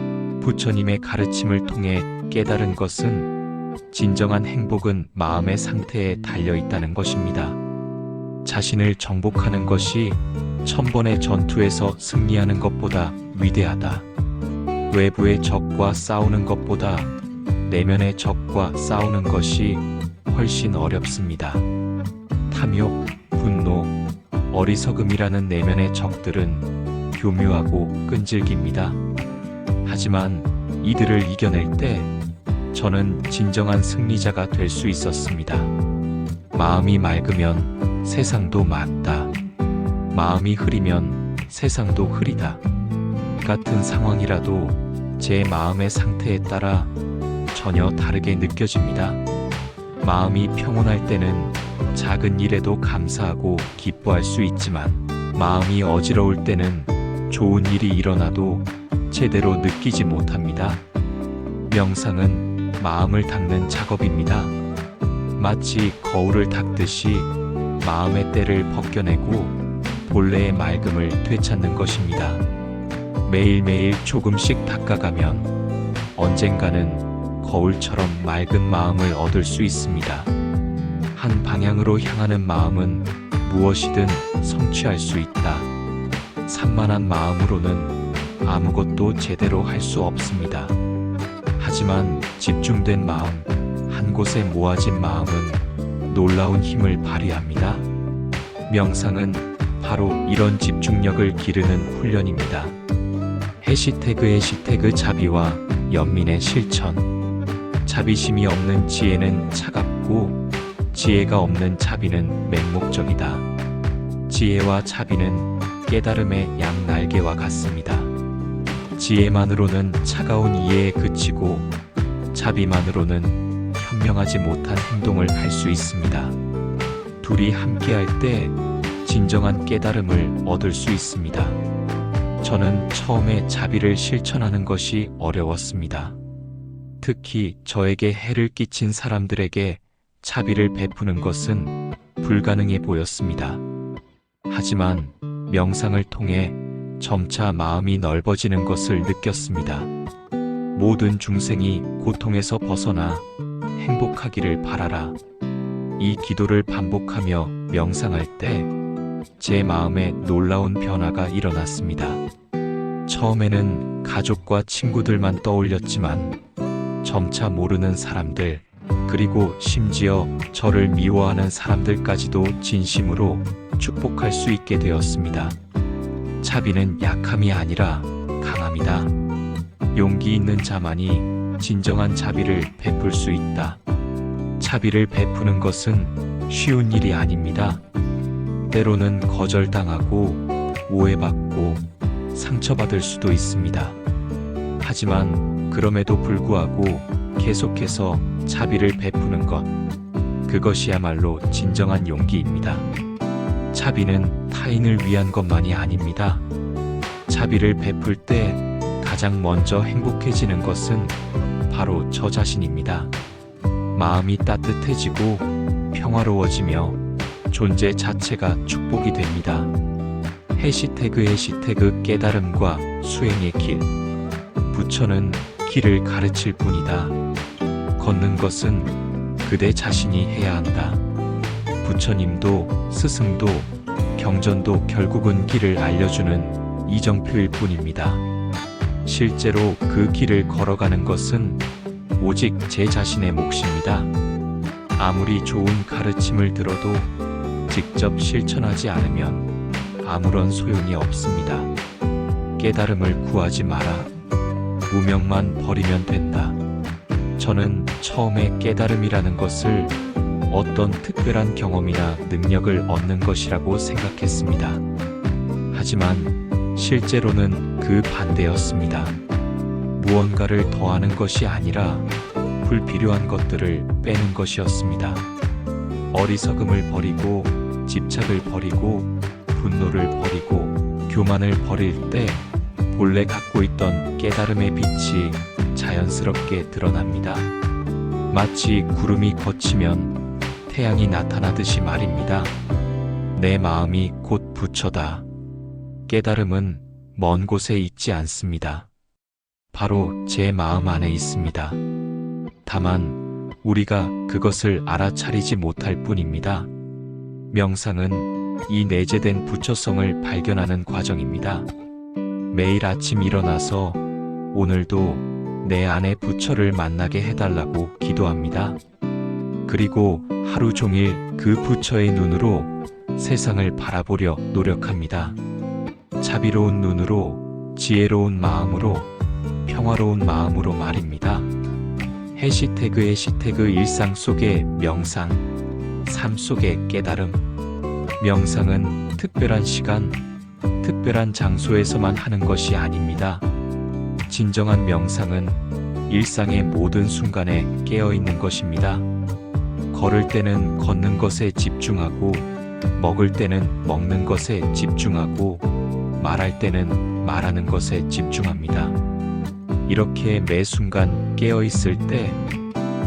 부처님의 가르침을 통해 깨달은 것은 진정한 행복은 마음의 상태에 달려 있다는 것입니다. 자신을 정복하는 것이 1000번의 전투에서 승리하는 것보다 위대하다. 외부의 적과 싸우는 것보다 내면의 적과 싸우는 것이 훨씬 어렵습니다. 탐욕, 분노, 어리석음이라는 내면의 적들은 교묘하고 끈질깁니다. 하지만 이들을 이겨낼 때 저는 진정한 승리자가 될 수 있었습니다. 마음이 맑으면 세상도 맑다. 마음이 흐리면 세상도 흐리다. 같은 상황이라도 제 마음의 상태에 따라 전혀 다르게 느껴집니다. 마음이 평온할 때는 작은 일에도 감사하고 기뻐할 수 있지만 마음이 어지러울 때는 좋은 일이 일어나도 제대로 느끼지 못합니다. 명상은 마음을 닦는 작업입니다. 마치 거울을 닦듯이 마음의 때를 벗겨내고 본래의 맑음을 되찾는 것입니다. 매일매일 조금씩 닦아가면 언젠가는 거울처럼 맑은 마음을 얻을 수 있습니다. 한 방향으로 향하는 마음은 무엇이든 성취할 수 있다. 산만한 마음으로는 아무것도 제대로 할 수 없습니다. 하지만 집중된 마음, 한 곳에 모아진 마음은 놀라운 힘을 발휘합니다. 명상은 바로 이런 집중력을 기르는 훈련입니다. 해시태그 자비와 연민의 실천. 자비심이 없는 지혜는 차갑고 지혜가 없는 자비는 맹목적이다. 지혜와 자비는 깨달음의 양날개와 같습니다. 지혜만으로는 차가운 이해에 그치고 자비만으로는 현명하지 못한 행동을 할 수 있습니다. 둘이 함께할 때 진정한 깨달음을 얻을 수 있습니다. 저는 처음에 자비를 실천하는 것이 어려웠습니다. 특히 저에게 해를 끼친 사람들에게 자비를 베푸는 것은 불가능해 보였습니다. 하지만 명상을 통해 점차 마음이 넓어지는 것을 느꼈습니다. 모든 중생이 고통에서 벗어나 행복하기를 바라라. 이 기도를 반복하며 명상할 때 제 마음에 놀라운 변화가 일어났습니다. 처음에는 가족과 친구들만 떠올렸지만 점차 모르는 사람들, 그리고 심지어 저를 미워하는 사람들까지도 진심으로 축복할 수 있게 되었습니다. 자비는 약함이 아니라 강함이다. 용기 있는 자만이 진정한 자비를 베풀 수 있다. 자비를 베푸는 것은 쉬운 일이 아닙니다. 때로는 거절당하고 오해받고 상처받을 수도 있습니다. 하지만 그럼에도 불구하고 계속해서 자비를 베푸는 것, 그것이야말로 진정한 용기입니다. 자비는 타인을 위한 것만이 아닙니다. 자비를 베풀 때 가장 먼저 행복해지는 것은 바로 저 자신입니다. 마음이 따뜻해지고 평화로워지며 존재 자체가 축복이 됩니다. 해시태그 깨달음과 수행의 길. 부처는 길을 가르칠 뿐이다. 걷는 것은 그대 자신이 해야 한다. 부처님도 스승도 경전도 결국은 길을 알려주는 이정표일 뿐입니다. 실제로 그 길을 걸어가는 것은 오직 제 자신의 몫입니다. 아무리 좋은 가르침을 들어도 직접 실천하지 않으면 아무런 소용이 없습니다. 깨달음을 구하지 마라. 무명만 버리면 된다. 저는 처음에 깨달음이라는 것을 어떤 특별한 경험이나 능력을 얻는 것이라고 생각했습니다. 하지만 실제로는 그 반대였습니다. 무언가를 더하는 것이 아니라 불필요한 것들을 빼는 것이었습니다. 어리석음을 버리고 집착을 버리고 분노를 버리고 교만을 버릴 때 본래 갖고 있던 깨달음의 빛이 자연스럽게 드러납니다. 마치 구름이 걷히면 태양이 나타나듯이 말입니다. 내 마음이 곧 부처다. 깨달음은 먼 곳에 있지 않습니다. 바로 제 마음 안에 있습니다. 다만 우리가 그것을 알아차리지 못할 뿐입니다. 명상은 이 내재된 부처성을 발견하는 과정입니다. 매일 아침 일어나서 오늘도 내 안의 부처를 만나게 해달라고 기도합니다. 그리고 하루 종일 그 부처의 눈으로 세상을 바라보려 노력합니다. 자비로운 눈으로, 지혜로운 마음으로, 평화로운 마음으로 말입니다. 해시태그 일상 속의 명상, 삶 속의 깨달음. 명상은 특별한 시간, 특별한 장소에서만 하는 것이 아닙니다. 진정한 명상은 일상의 모든 순간에 깨어있는 것입니다. 걸을 때는 걷는 것에 집중하고, 먹을 때는 먹는 것에 집중하고, 말할 때는 말하는 것에 집중합니다. 이렇게 매 순간 깨어있을 때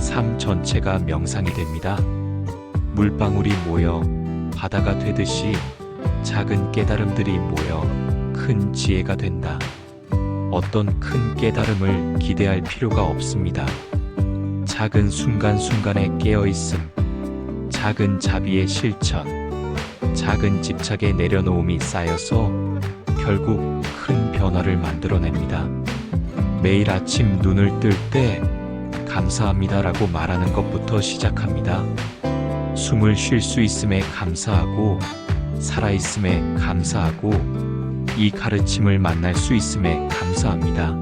삶 전체가 명상이 됩니다. 물방울이 모여 바다가 되듯이 작은 깨달음들이 모여 큰 지혜가 된다. 어떤 큰 깨달음을 기대할 필요가 없습니다. 작은 순간순간에 깨어있음, 작은 자비의 실천, 작은 집착의 내려놓음이 쌓여서 결국 큰 변화를 만들어냅니다. 매일 아침 눈을 뜰 때 감사합니다라고 말하는 것부터 시작합니다. 숨을 쉴 수 있음에 감사하고, 살아있음에 감사하고, 이 가르침을 만날 수 있음에 감사합니다.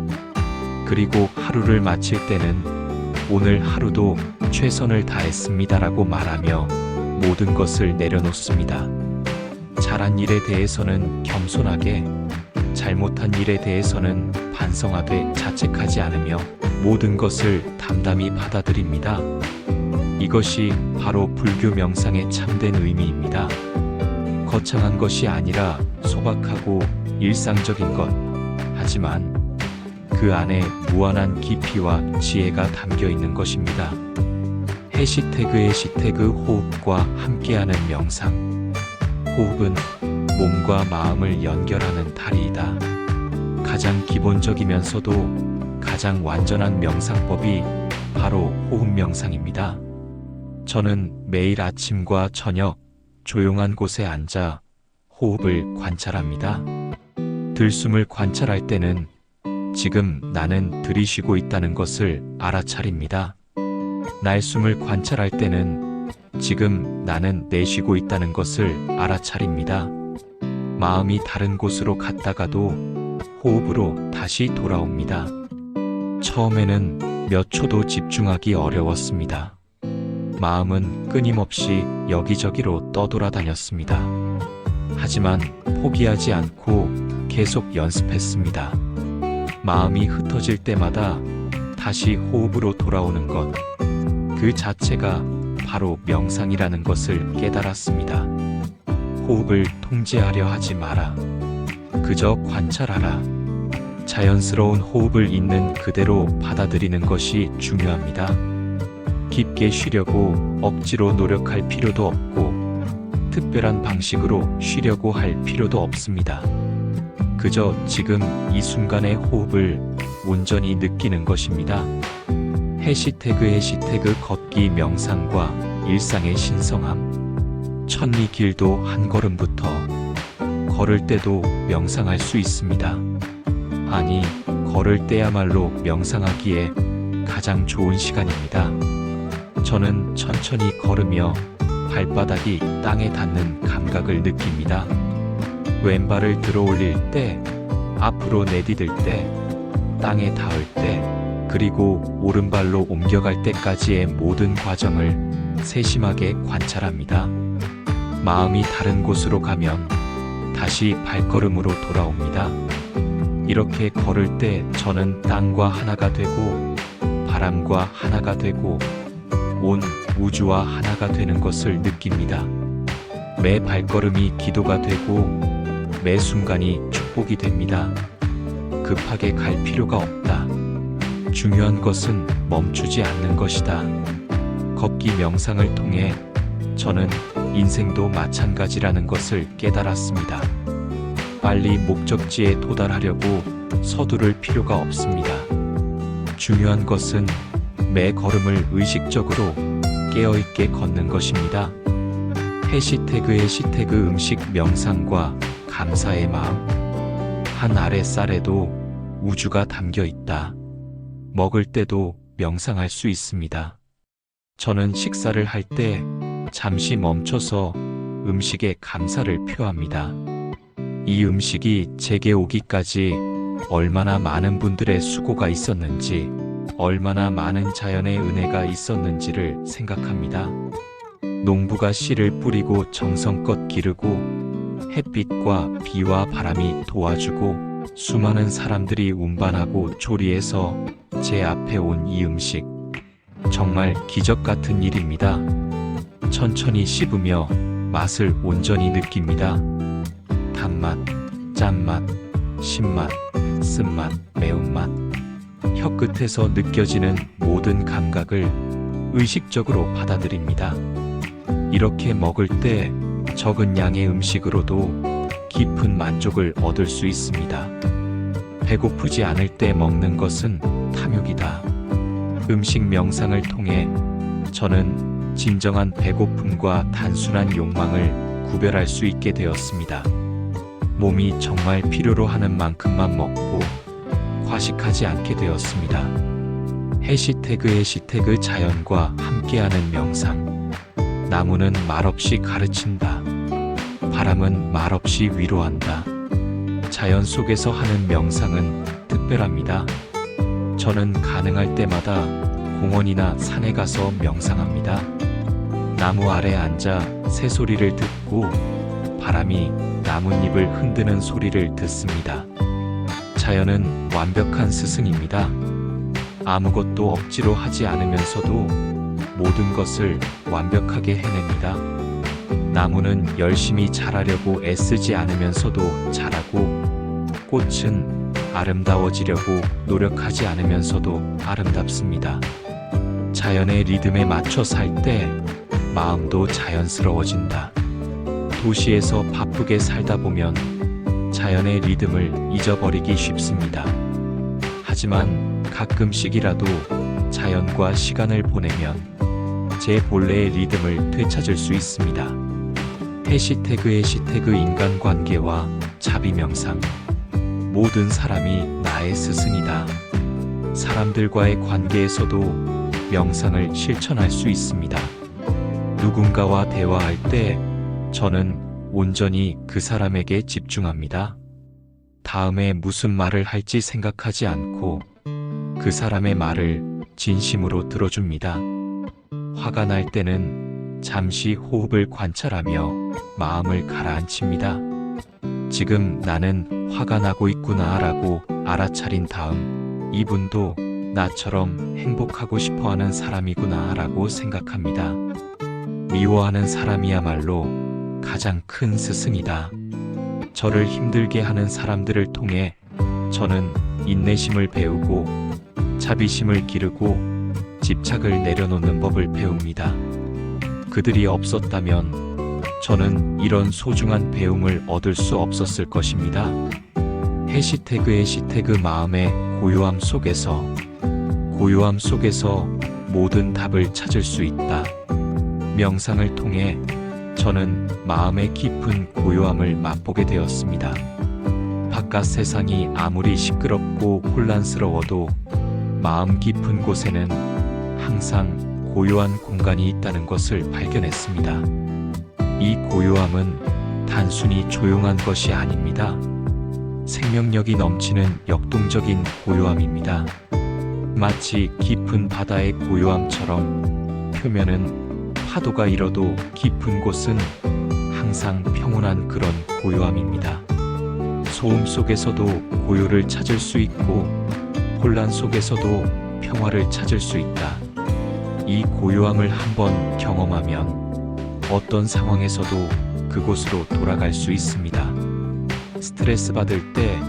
그리고 하루를 마칠 때는 오늘 하루도 최선을 다했습니다라고 말하며 모든 것을 내려놓습니다. 잘한 일에 대해서는 겸손하게, 잘못한 일에 대해서는 반성하되 자책하지 않으며 모든 것을 담담히 받아들입니다. 이것이 바로 불교 명상의 참된 의미입니다. 거창한 것이 아니라 소박하고 일상적인 것. 하지만 그 안에 무한한 깊이와 지혜가 담겨 있는 것입니다. 해시태그 호흡과 함께하는 명상. 호흡은 몸과 마음을 연결하는 다리이다. 가장 기본적이면서도 가장 완전한 명상법이 바로 호흡 명상입니다. 저는 매일 아침과 저녁 조용한 곳에 앉아 호흡을 관찰합니다. 들숨을 관찰할 때는 지금 나는 들이쉬고 있다는 것을 알아차립니다. 날숨을 관찰할 때는 지금 나는 내쉬고 있다는 것을 알아차립니다. 마음이 다른 곳으로 갔다가도 호흡으로 다시 돌아옵니다. 처음에는 몇 초도 집중하기 어려웠습니다. 마음은 끊임없이 여기저기로 떠돌아다녔습니다. 하지만 포기하지 않고 계속 연습했습니다. 마음이 흩어질 때마다 다시 호흡으로 돌아오는 것, 그 자체가 바로 명상이라는 것을 깨달았습니다. 호흡을 통제하려 하지 마라. 그저 관찰하라. 자연스러운 호흡을 있는 그대로 받아들이는 것이 중요합니다. 깊게 쉬려고 억지로 노력할 필요도 없고, 특별한 방식으로 쉬려고 할 필요도 없습니다. 그저 지금 이 순간의 호흡을 온전히 느끼는 것입니다. 해시태그 걷기 명상과 일상의 신성함. 천리 길도 한 걸음부터 걸을 때도 명상할 수 있습니다. 아니, 걸을 때야말로 명상하기에 가장 좋은 시간입니다. 저는 천천히 걸으며 발바닥이 땅에 닿는 감각을 느낍니다. 왼발을 들어 올릴 때, 앞으로 내디딜 때, 땅에 닿을 때, 그리고 오른발로 옮겨갈 때까지의 모든 과정을 세심하게 관찰합니다. 마음이 다른 곳으로 가면 다시 발걸음으로 돌아옵니다. 이렇게 걸을 때 저는 땅과 하나가 되고, 바람과 하나가 되고, 온 우주와 하나가 되는 것을 느낍니다. 매 발걸음이 기도가 되고, 매 순간이 축복이 됩니다. 급하게 갈 필요가 없다. 중요한 것은 멈추지 않는 것이다. 걷기 명상을 통해 저는 인생도 마찬가지라는 것을 깨달았습니다. 빨리 목적지에 도달하려고 서두를 필요가 없습니다. 중요한 것은 매 걸음을 의식적으로 깨어있게 걷는 것입니다. 해시태그 음식 명상과 감사의 마음. 한 아랫살에도 우주가 담겨 있다. 먹을 때도 명상할 수 있습니다. 저는 식사를 할 때 잠시 멈춰서 음식에 감사를 표합니다. 이 음식이 제게 오기까지 얼마나 많은 분들의 수고가 있었는지, 얼마나 많은 자연의 은혜가 있었는지를 생각합니다. 농부가 씨를 뿌리고 정성껏 기르고, 햇빛과 비와 바람이 도와주고, 수많은 사람들이 운반하고 조리해서 제 앞에 온 이 음식. 정말 기적 같은 일입니다. 천천히 씹으며 맛을 온전히 느낍니다. 단맛, 짠맛, 신맛, 쓴맛, 매운맛. 혀끝에서 느껴지는 모든 감각을 의식적으로 받아들입니다. 이렇게 먹을 때 적은 양의 음식으로도 깊은 만족을 얻을 수 있습니다. 배고프지 않을 때 먹는 것은 탐욕이다. 음식 명상을 통해 저는 진정한 배고픔과 단순한 욕망을 구별할 수 있게 되었습니다. 몸이 정말 필요로 하는 만큼만 먹고 과식하지 않게 되었습니다. 해시태그 자연과 함께하는 명상. 나무는 말없이 가르친다. 바람은 말없이 위로한다. 자연 속에서 하는 명상은 특별합니다. 저는 가능할 때마다 공원이나 산에 가서 명상합니다. 나무 아래 앉아 새소리를 듣고 바람이 나뭇잎을 흔드는 소리를 듣습니다. 자연은 완벽한 스승입니다. 아무것도 억지로 하지 않으면서도 모든 것을 완벽하게 해냅니다. 나무는 열심히 자라려고 애쓰지 않으면서도 자라고, 꽃은 아름다워지려고 노력하지 않으면서도 아름답습니다. 자연의 리듬에 맞춰 살 때 마음도 자연스러워진다. 도시에서 바쁘게 살다 보면 자연의 리듬을 잊어버리기 쉽습니다. 하지만 가끔씩이라도 자연과 시간을 보내면 제 본래의 리듬을 되찾을 수 있습니다. 해시태그 인간관계와 자비명상. 모든 사람이 나의 스승이다. 사람들과의 관계에서도 명상을 실천할 수 있습니다. 누군가와 대화할 때 저는 온전히 그 사람에게 집중합니다. 다음에 무슨 말을 할지 생각하지 않고 그 사람의 말을 진심으로 들어줍니다. 화가 날 때는 잠시 호흡을 관찰하며 마음을 가라앉힙니다. 지금 나는 화가 나고 있구나 라고 알아차린 다음 이분도 나처럼 행복하고 싶어하는 사람이구나 라고 생각합니다. 미워하는 사람이야말로 가장 큰 스승이다. 저를 힘들게 하는 사람들을 통해 저는 인내심을 배우고 자비심을 기르고 집착을 내려놓는 법을 배웁니다. 그들이 없었다면 저는 이런 소중한 배움을 얻을 수 없었을 것입니다. 해시태그 마음의 고요함 속에서 모든 답을 찾을 수 있다. 명상을 통해 저는 마음의 깊은 고요함을 맛보게 되었습니다. 바깥 세상이 아무리 시끄럽고 혼란스러워도 마음 깊은 곳에는 항상 고요한 공간이 있다는 것을 발견했습니다. 이 고요함은 단순히 조용한 것이 아닙니다. 생명력이 넘치는 역동적인 고요함입니다. 마치 깊은 바다의 고요함처럼 표면은 파도가 일어도 깊은 곳은 항상 평온한 그런 고요함입니다. 소음 속에서도 고요를 찾을 수 있고 혼란 속에서도 평화를 찾을 수 있다. 이 고요함을 한번 경험하면 어떤 상황에서도 그곳으로 돌아갈 수 있습니다. 스트레스 받을 때,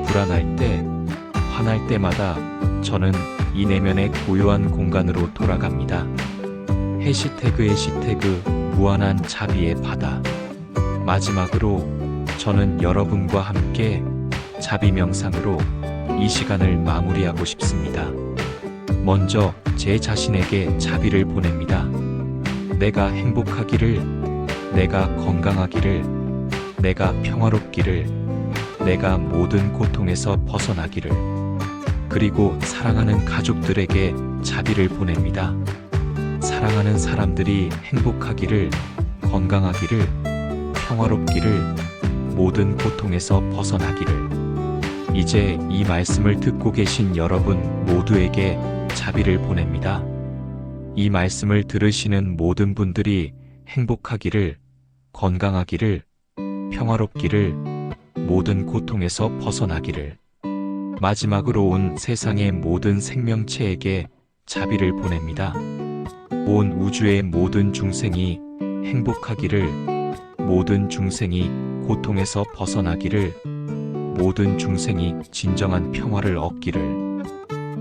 불안할 때, 화날 때마다 저는 이 내면의 고요한 공간으로 돌아갑니다. 해시태그 무한한 자비의 바다. 마지막으로 저는 여러분과 함께 자비 명상으로 이 시간을 마무리하고 싶습니다. 먼저 제 자신에게 자비를 보냅니다. 내가 행복하기를, 내가 건강하기를, 내가 평화롭기를, 내가 모든 고통에서 벗어나기를, 그리고 사랑하는 가족들에게 자비를 보냅니다. 사랑하는 사람들이 행복하기를, 건강하기를, 평화롭기를, 모든 고통에서 벗어나기를. 이제 이 말씀을 듣고 계신 여러분 모두에게 자비를 보냅니다. 이 말씀을 들으시는 모든 분들이 행복하기를, 건강하기를, 평화롭기를, 모든 고통에서 벗어나기를. 마지막으로 온 세상의 모든 생명체에게 자비를 보냅니다. 온 우주의 모든 중생이 행복하기를, 모든 중생이 고통에서 벗어나기를, 모든 중생이 진정한 평화를 얻기를.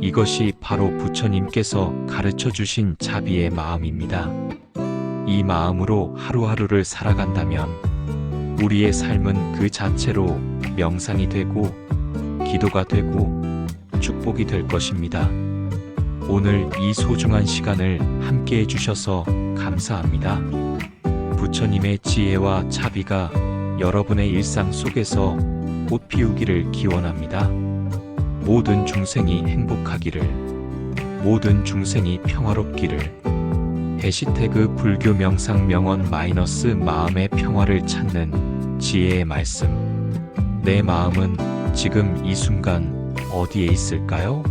이것이 바로 부처님께서 가르쳐 주신 자비의 마음입니다. 이 마음으로 하루하루를 살아간다면 우리의 삶은 그 자체로 명상이 되고 기도가 되고 축복이 될 것입니다. 오늘 이 소중한 시간을 함께 해주셔서 감사합니다. 부처님의 지혜와 자비가 여러분의 일상 속에서 꽃 피우기를 기원합니다. 모든 중생이 행복하기를, 모든 중생이 평화롭기를. 해시태그 불교 명상 명언 마이너스 마음의 평화를 찾는 지혜의 말씀. 내 마음은 지금 이 순간 어디에 있을까요?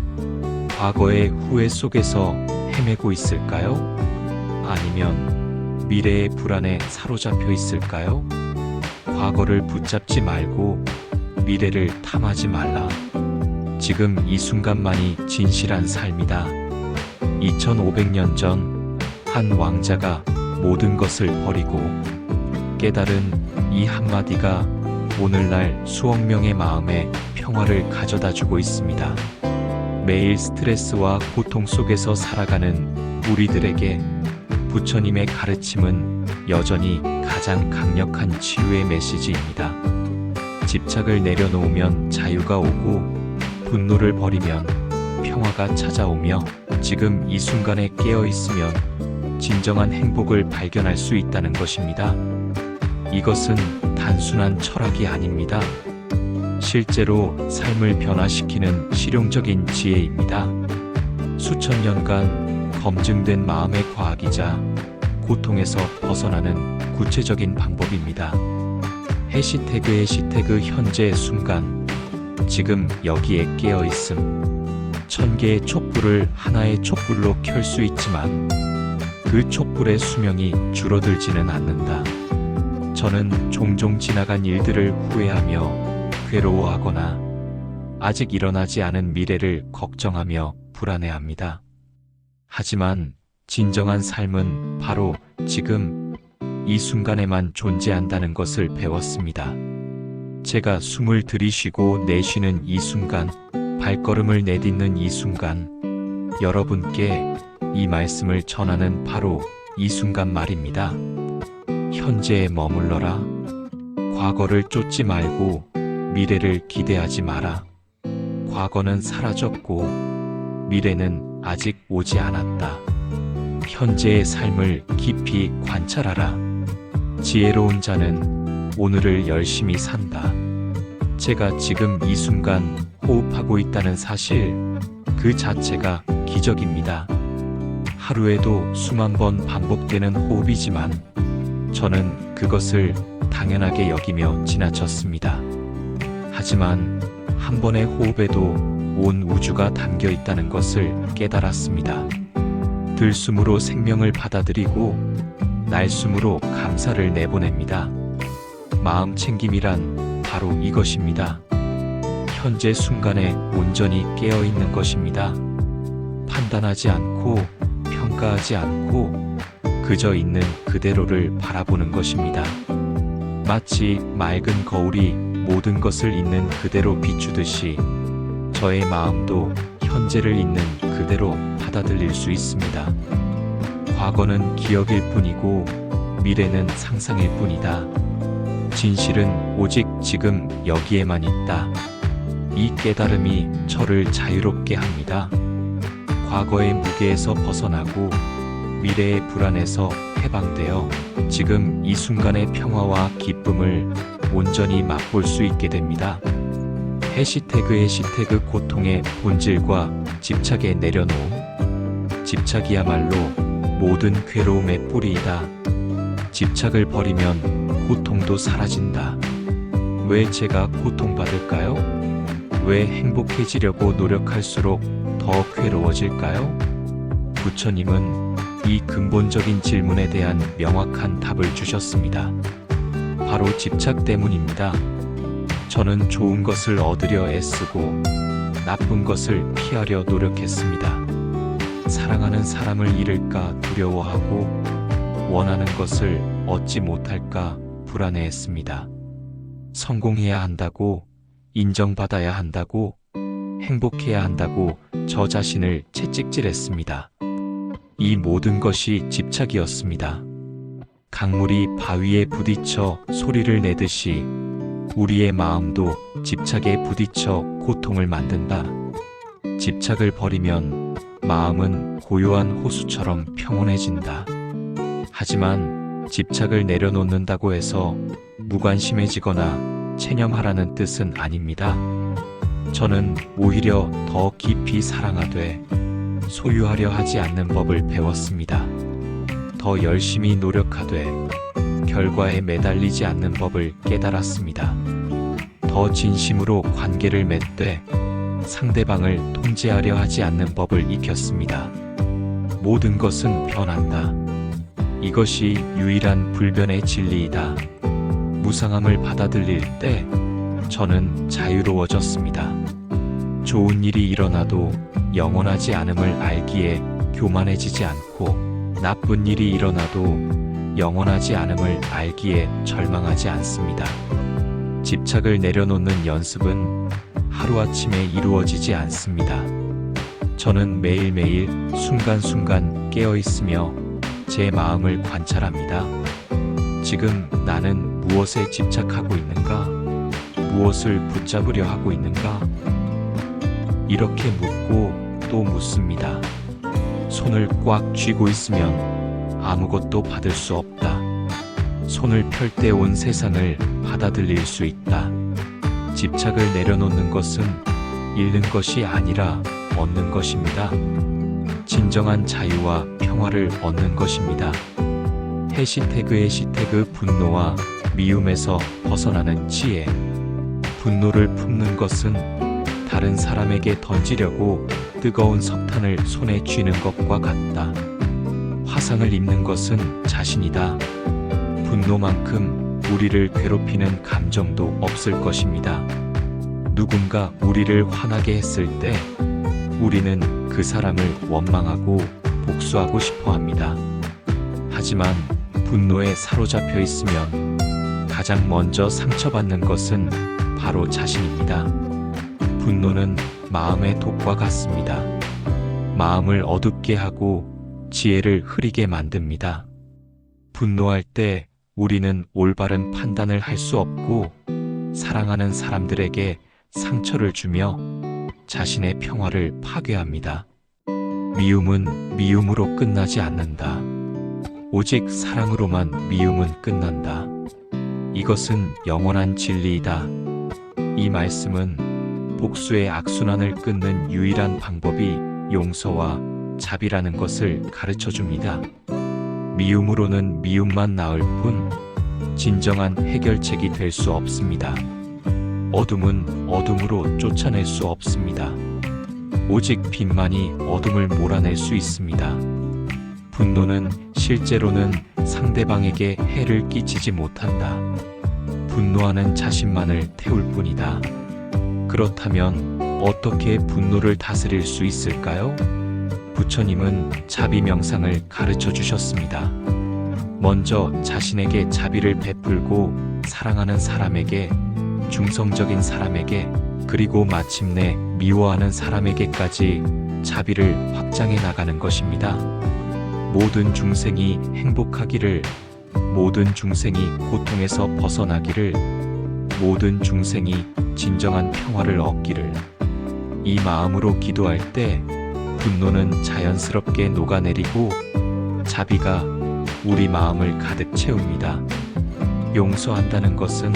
과거의 후회 속에서 헤매고 있을까요? 아니면 미래의 불안에 사로잡혀 있을까요? 과거를 붙잡지 말고 미래를 탐하지 말라. 지금 이 순간만이 진실한 삶이다. 2500년 전 한 왕자가 모든 것을 버리고 깨달은 이 한마디가 오늘날 수억 명의 마음에 평화를 가져다 주고 있습니다. 매일 스트레스와 고통 속에서 살아가는 우리들에게 부처님의 가르침은 여전히 가장 강력한 치유의 메시지입니다. 집착을 내려놓으면 자유가 오고 분노를 버리면 평화가 찾아오며 지금 이 순간에 깨어 있으면 진정한 행복을 발견할 수 있다는 것입니다. 이것은 단순한 철학이 아닙니다. 실제로 삶을 변화시키는 실용적인 지혜입니다. 수천 년간 검증된 마음의 과학이자 고통에서 벗어나는 구체적인 방법입니다. 해시태그 현재의 순간, 지금 여기에 깨어 있음. 1000개의 촛불을 하나의 촛불로 켤 수 있지만 그 촛불의 수명이 줄어들지는 않는다. 저는 종종 지나간 일들을 후회하며 괴로워하거나 아직 일어나지 않은 미래를 걱정하며 불안해합니다. 하지만 진정한 삶은 바로 지금 이 순간에만 존재한다는 것을 배웠습니다. 제가 숨을 들이쉬고 내쉬는 이 순간, 발걸음을 내딛는 이 순간, 여러분께 이 말씀을 전하는 바로 이 순간 말입니다. 현재에 머물러라. 과거를 쫓지 말고 미래를 기대하지 마라. 과거는 사라졌고 미래는 아직 오지 않았다. 현재의 삶을 깊이 관찰하라. 지혜로운 자는 오늘을 열심히 산다. 제가 지금 이 순간 호흡하고 있다는 사실, 그 자체가 기적입니다. 하루에도 수만 번 반복되는 호흡이지만 저는 그것을 당연하게 여기며 지나쳤습니다. 하지만 한 번의 호흡에도 온 우주가 담겨 있다는 것을 깨달았습니다. 들숨으로 생명을 받아들이고 날숨으로 감사를 내보냅니다. 마음 챙김이란 바로 이것입니다. 현재 순간에 온전히 깨어 있는 것입니다. 판단하지 않고 평가하지 않고 그저 있는 그대로를 바라보는 것입니다. 마치 맑은 거울이 모든 것을 있는 그대로 비추듯이 저의 마음도 현재를 있는 그대로 받아들일 수 있습니다. 과거는 기억일 뿐이고 미래는 상상일 뿐이다. 진실은 오직 지금 여기에만 있다. 이 깨달음이 저를 자유롭게 합니다. 과거의 무게에서 벗어나고 미래의 불안에서 해방되어 지금 이 순간의 평화와 기쁨을 온전히 맛볼 수 있게 됩니다. 해시태그 고통의 본질과 집착에 내려놓음. 집착이야말로 모든 괴로움의 뿌리이다. 집착을 버리면 고통도 사라진다. 왜 제가 고통받을까요? 왜 행복해지려고 노력할수록 더 괴로워질까요? 부처님은 이 근본적인 질문에 대한 명확한 답을 주셨습니다. 바로 집착 때문입니다. 저는 좋은 것을 얻으려 애쓰고 나쁜 것을 피하려 노력했습니다. 사랑하는 사람을 잃을까 두려워하고 원하는 것을 얻지 못할까 불안해했습니다. 성공해야 한다고, 인정받아야 한다고, 행복해야 한다고 저 자신을 채찍질했습니다. 이 모든 것이 집착이었습니다. 강물이 바위에 부딪혀 소리를 내듯이 우리의 마음도 집착에 부딪혀 고통을 만든다. 집착을 버리면 마음은 고요한 호수처럼 평온해진다. 하지만 집착을 내려놓는다고 해서 무관심해지거나 체념하라는 뜻은 아닙니다. 저는 오히려 더 깊이 사랑하되 소유하려 하지 않는 법을 배웠습니다. 더 열심히 노력하되 결과에 매달리지 않는 법을 깨달았습니다. 더 진심으로 관계를 맺되 상대방을 통제하려 하지 않는 법을 익혔습니다. 모든 것은 변한다. 이것이 유일한 불변의 진리이다. 무상함을 받아들일 때 저는 자유로워졌습니다. 좋은 일이 일어나도 영원하지 않음을 알기에 교만해지지 않고 나쁜 일이 일어나도 영원하지 않음을 알기에 절망하지 않습니다. 집착을 내려놓는 연습은 하루아침에 이루어지지 않습니다. 저는 매일매일 순간순간 깨어있으며 제 마음을 관찰합니다. 지금 나는 무엇에 집착하고 있는가? 무엇을 붙잡으려 하고 있는가? 이렇게 묻고 또 묻습니다. 손을 꽉 쥐고 있으면 아무것도 받을 수 없다. 손을 펼 때 온 세상을 받아들일 수 있다. 집착을 내려놓는 것은 잃는 것이 아니라 얻는 것입니다. 진정한 자유와 평화를 얻는 것입니다. 해시태그 분노와 미움에서 벗어나는 지혜. 분노를 품는 것은 다른 사람에게 던지려고 뜨거운 석탄을 손에 쥐는 것과 같다. 화상을 입는 것은 자신이다. 분노만큼 우리를 괴롭히는 감정도 없을 것입니다. 누군가 우리를 화나게 했을 때 우리는 그 사람을 원망하고 복수하고 싶어 합니다. 하지만 분노에 사로잡혀 있으면 가장 먼저 상처받는 것은 바로 자신입니다. 분노는 마음의 독과 같습니다. 마음을 어둡게 하고 지혜를 흐리게 만듭니다. 분노할 때 우리는 올바른 판단을 할 수 없고 사랑하는 사람들에게 상처를 주며 자신의 평화를 파괴합니다. 미움은 미움으로 끝나지 않는다. 오직 사랑으로만 미움은 끝난다. 이것은 영원한 진리이다. 이 말씀은 복수의 악순환을 끊는 유일한 방법이 용서와 자비라는 것을 가르쳐 줍니다. 미움으로는 미움만 낳을 뿐 진정한 해결책이 될 수 없습니다. 어둠은 어둠으로 쫓아낼 수 없습니다. 오직 빛만이 어둠을 몰아낼 수 있습니다. 분노는 실제로는 상대방에게 해를 끼치지 못한다. 분노하는 자신만을 태울 뿐이다. 그렇다면 어떻게 분노를 다스릴 수 있을까요? 부처님은 자비 명상을 가르쳐 주셨습니다. 먼저 자신에게 자비를 베풀고 사랑하는 사람에게, 중성적인 사람에게, 그리고 마침내 미워하는 사람에게까지 자비를 확장해 나가는 것입니다. 모든 중생이 행복하기를, 모든 중생이 고통에서 벗어나기를, 모든 중생이 진정한 평화를 얻기를. 이 마음으로 기도할 때 분노는 자연스럽게 녹아내리고 자비가 우리 마음을 가득 채웁니다. 용서한다는 것은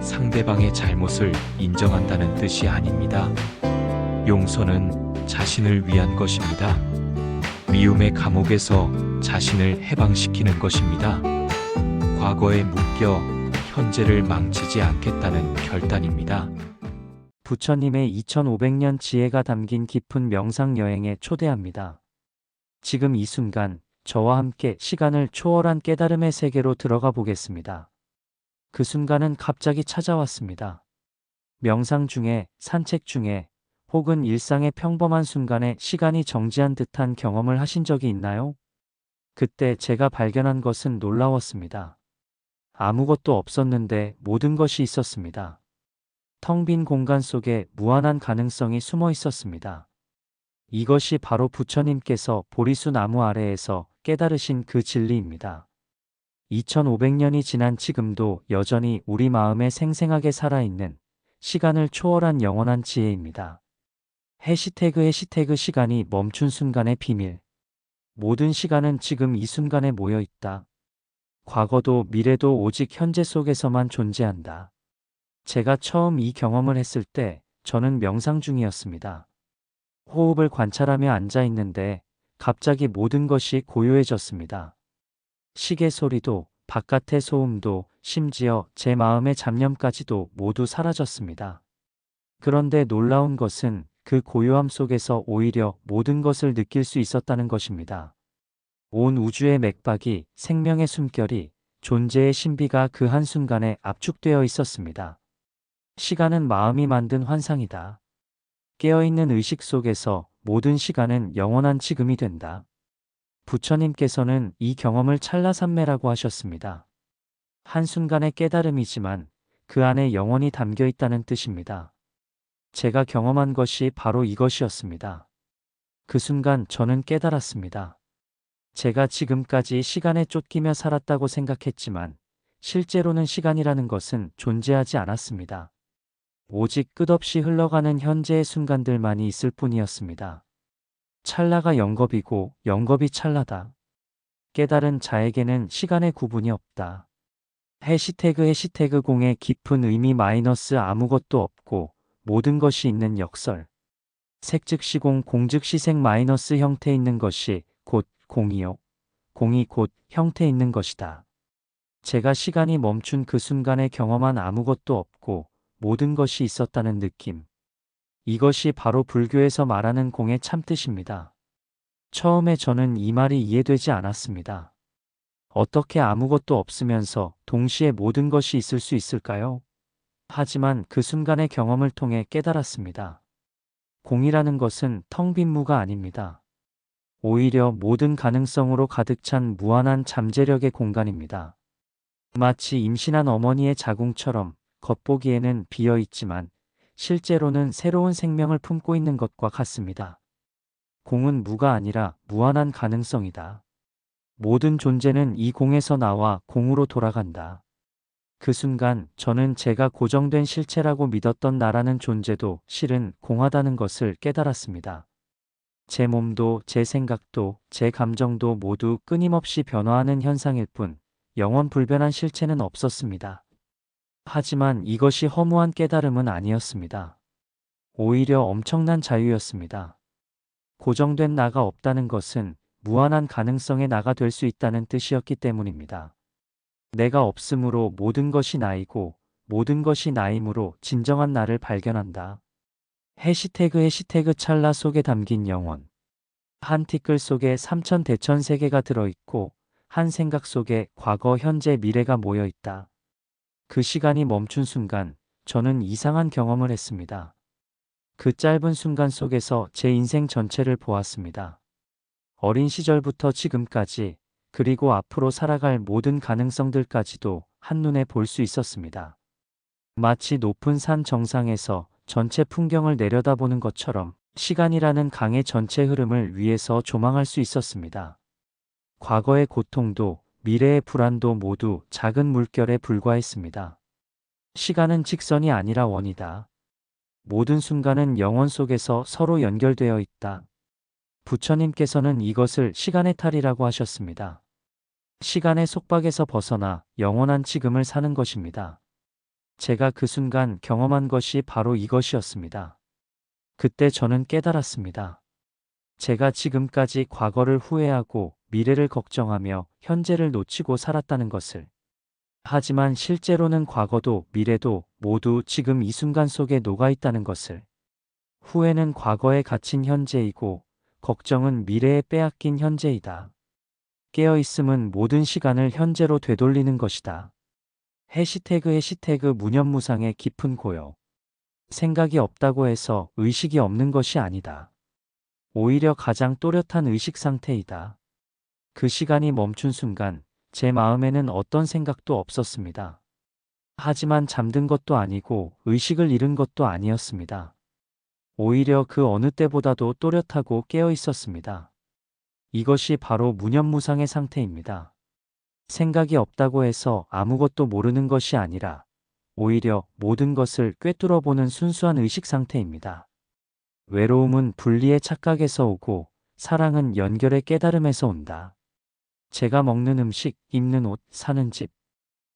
상대방의 잘못을 인정한다는 뜻이 아닙니다. 용서는 자신을 위한 것입니다. 미움의 감옥에서 자신을 해방시키는 것입니다. 과거에 묶여 현재를 망치지 않겠다는 결단입니다. 부처님의 2500년 지혜가 담긴 깊은 명상 여행에 초대합니다. 지금 이 순간 저와 함께 시간을 초월한 깨달음의 세계로 들어가 보겠습니다. 그 순간은 갑자기 찾아왔습니다. 명상 중에, 산책 중에, 혹은 일상의 평범한 순간에 시간이 정지한 듯한 경험을 하신 적이 있나요? 그때 제가 발견한 것은 놀라웠습니다. 아무것도 없었는데 모든 것이 있었습니다. 텅 빈 공간 속에 무한한 가능성이 숨어 있었습니다. 이것이 바로 부처님께서 보리수 나무 아래에서 깨달으신 그 진리입니다. 2500년이 지난 지금도 여전히 우리 마음에 생생하게 살아있는 시간을 초월한 영원한 지혜입니다. 해시태그 시간이 멈춘 순간의 비밀. 모든 시간은 지금 이 순간에 모여 있다. 과거도 미래도 오직 현재 속에서만 존재한다. 제가 처음 이 경험을 했을 때 저는 명상 중이었습니다. 호흡을 관찰하며 앉아 있는데 갑자기 모든 것이 고요해졌습니다. 시계 소리도, 바깥의 소음도, 심지어 제 마음의 잡념까지도 모두 사라졌습니다. 그런데 놀라운 것은 그 고요함 속에서 오히려 모든 것을 느낄 수 있었다는 것입니다. 온 우주의 맥박이, 생명의 숨결이, 존재의 신비가 그 한순간에 압축되어 있었습니다. 시간은 마음이 만든 환상이다. 깨어있는 의식 속에서 모든 시간은 영원한 지금이 된다. 부처님께서는 이 경험을 찰나산매라고 하셨습니다. 한순간의 깨달음이지만 그 안에 영원히 담겨 있다는 뜻입니다. 제가 경험한 것이 바로 이것이었습니다. 그 순간 저는 깨달았습니다. 제가 지금까지 시간에 쫓기며 살았다고 생각했지만 실제로는 시간이라는 것은 존재하지 않았습니다. 오직 끝없이 흘러가는 현재의 순간들만이 있을 뿐이었습니다. 찰나가 영겁이고 영겁이 찰나다. 깨달은 자에게는 시간의 구분이 없다. 해시태그 공의 깊은 의미 마이너스 아무것도 없고 모든 것이 있는 역설. 색즉시공 공즉시색 마이너스 형태 있는 것이 곧 공이요. 공이 곧 형태 있는 것이다. 제가 시간이 멈춘 그 순간에 경험한 아무것도 없고 모든 것이 있었다는 느낌. 이것이 바로 불교에서 말하는 공의 참뜻입니다. 처음에 저는 이 말이 이해되지 않았습니다. 어떻게 아무것도 없으면서 동시에 모든 것이 있을 수 있을까요? 하지만 그 순간의 경험을 통해 깨달았습니다. 공이라는 것은 텅 빈 무가 아닙니다. 오히려 모든 가능성으로 가득 찬 무한한 잠재력의 공간입니다. 마치 임신한 어머니의 자궁처럼 겉보기에는 비어 있지만 실제로는 새로운 생명을 품고 있는 것과 같습니다. 공은 무가 아니라 무한한 가능성이다. 모든 존재는 이 공에서 나와 공으로 돌아간다. 그 순간 저는 제가 고정된 실체라고 믿었던 나라는 존재도 실은 공하다는 것을 깨달았습니다. 제 몸도 제 생각도 제 감정도 모두 끊임없이 변화하는 현상일 뿐 영원 불변한 실체는 없었습니다. 하지만 이것이 허무한 깨달음은 아니었습니다. 오히려 엄청난 자유였습니다. 고정된 나가 없다는 것은 무한한 가능성의 나가 될 수 있다는 뜻이었기 때문입니다. 내가 없으므로 모든 것이 나이고 모든 것이 나임으로 진정한 나를 발견한다. 해시태그 찰나 속에 담긴 영혼. 한 티끌 속에 3천 대천 세계가 들어있고 한 생각 속에 과거, 현재, 미래가 모여 있다. 그 시간이 멈춘 순간 저는 이상한 경험을 했습니다. 그 짧은 순간 속에서 제 인생 전체를 보았습니다. 어린 시절부터 지금까지 그리고 앞으로 살아갈 모든 가능성들까지도 한눈에 볼 수 있었습니다. 마치 높은 산 정상에서 전체 풍경을 내려다보는 것처럼 시간이라는 강의 전체 흐름을 위에서 조망할 수 있었습니다. 과거의 고통도 미래의 불안도 모두 작은 물결에 불과했습니다. 시간은 직선이 아니라 원이다. 모든 순간은 영원 속에서 서로 연결되어 있다. 부처님께서는 이것을 시간의 탈이라고 하셨습니다. 시간의 속박에서 벗어나 영원한 지금을 사는 것입니다. 제가 그 순간 경험한 것이 바로 이것이었습니다. 그때 저는 깨달았습니다. 제가 지금까지 과거를 후회하고 미래를 걱정하며 현재를 놓치고 살았다는 것을. 하지만 실제로는 과거도 미래도 모두 지금 이 순간 속에 녹아 있다는 것을. 후회는 과거에 갇힌 현재이고 걱정은 미래에 빼앗긴 현재이다. 깨어있음은 모든 시간을 현재로 되돌리는 것이다. 해시태그 무념무상의 깊은 고요. 생각이 없다고 해서 의식이 없는 것이 아니다. 오히려 가장 또렷한 의식 상태이다. 그 시간이 멈춘 순간 제 마음에는 어떤 생각도 없었습니다. 하지만 잠든 것도 아니고 의식을 잃은 것도 아니었습니다. 오히려 그 어느 때보다도 또렷하고 깨어 있었습니다. 이것이 바로 무념무상의 상태입니다. 생각이 없다고 해서 아무것도 모르는 것이 아니라 오히려 모든 것을 꿰뚫어 보는 순수한 의식 상태입니다. 외로움은 분리의 착각에서 오고 사랑은 연결의 깨달음에서 온다. 제가 먹는 음식, 입는 옷, 사는 집.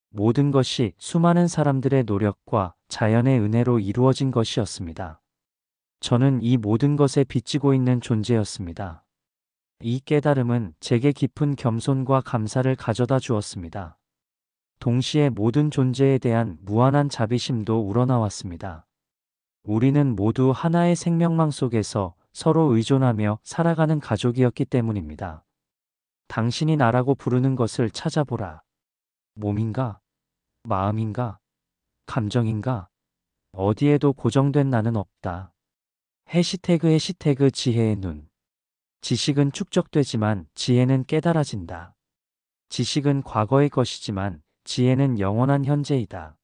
모든 것이 수많은 사람들의 노력과 자연의 은혜로 이루어진 것이었습니다. 저는 이 모든 것에 빚지고 있는 존재였습니다. 이 깨달음은 제게 깊은 겸손과 감사를 가져다 주었습니다. 동시에 모든 존재에 대한 무한한 자비심도 우러나왔습니다. 우리는 모두 하나의 생명망 속에서 서로 의존하며 살아가는 가족이었기 때문입니다. 당신이 나라고 부르는 것을 찾아보라. 몸인가? 마음인가? 감정인가? 어디에도 고정된 나는 없다. 해시태그 지혜의 눈. 지식은 축적되지만 지혜는 깨달아진다. 지식은 과거의 것이지만 지혜는 영원한 현재이다.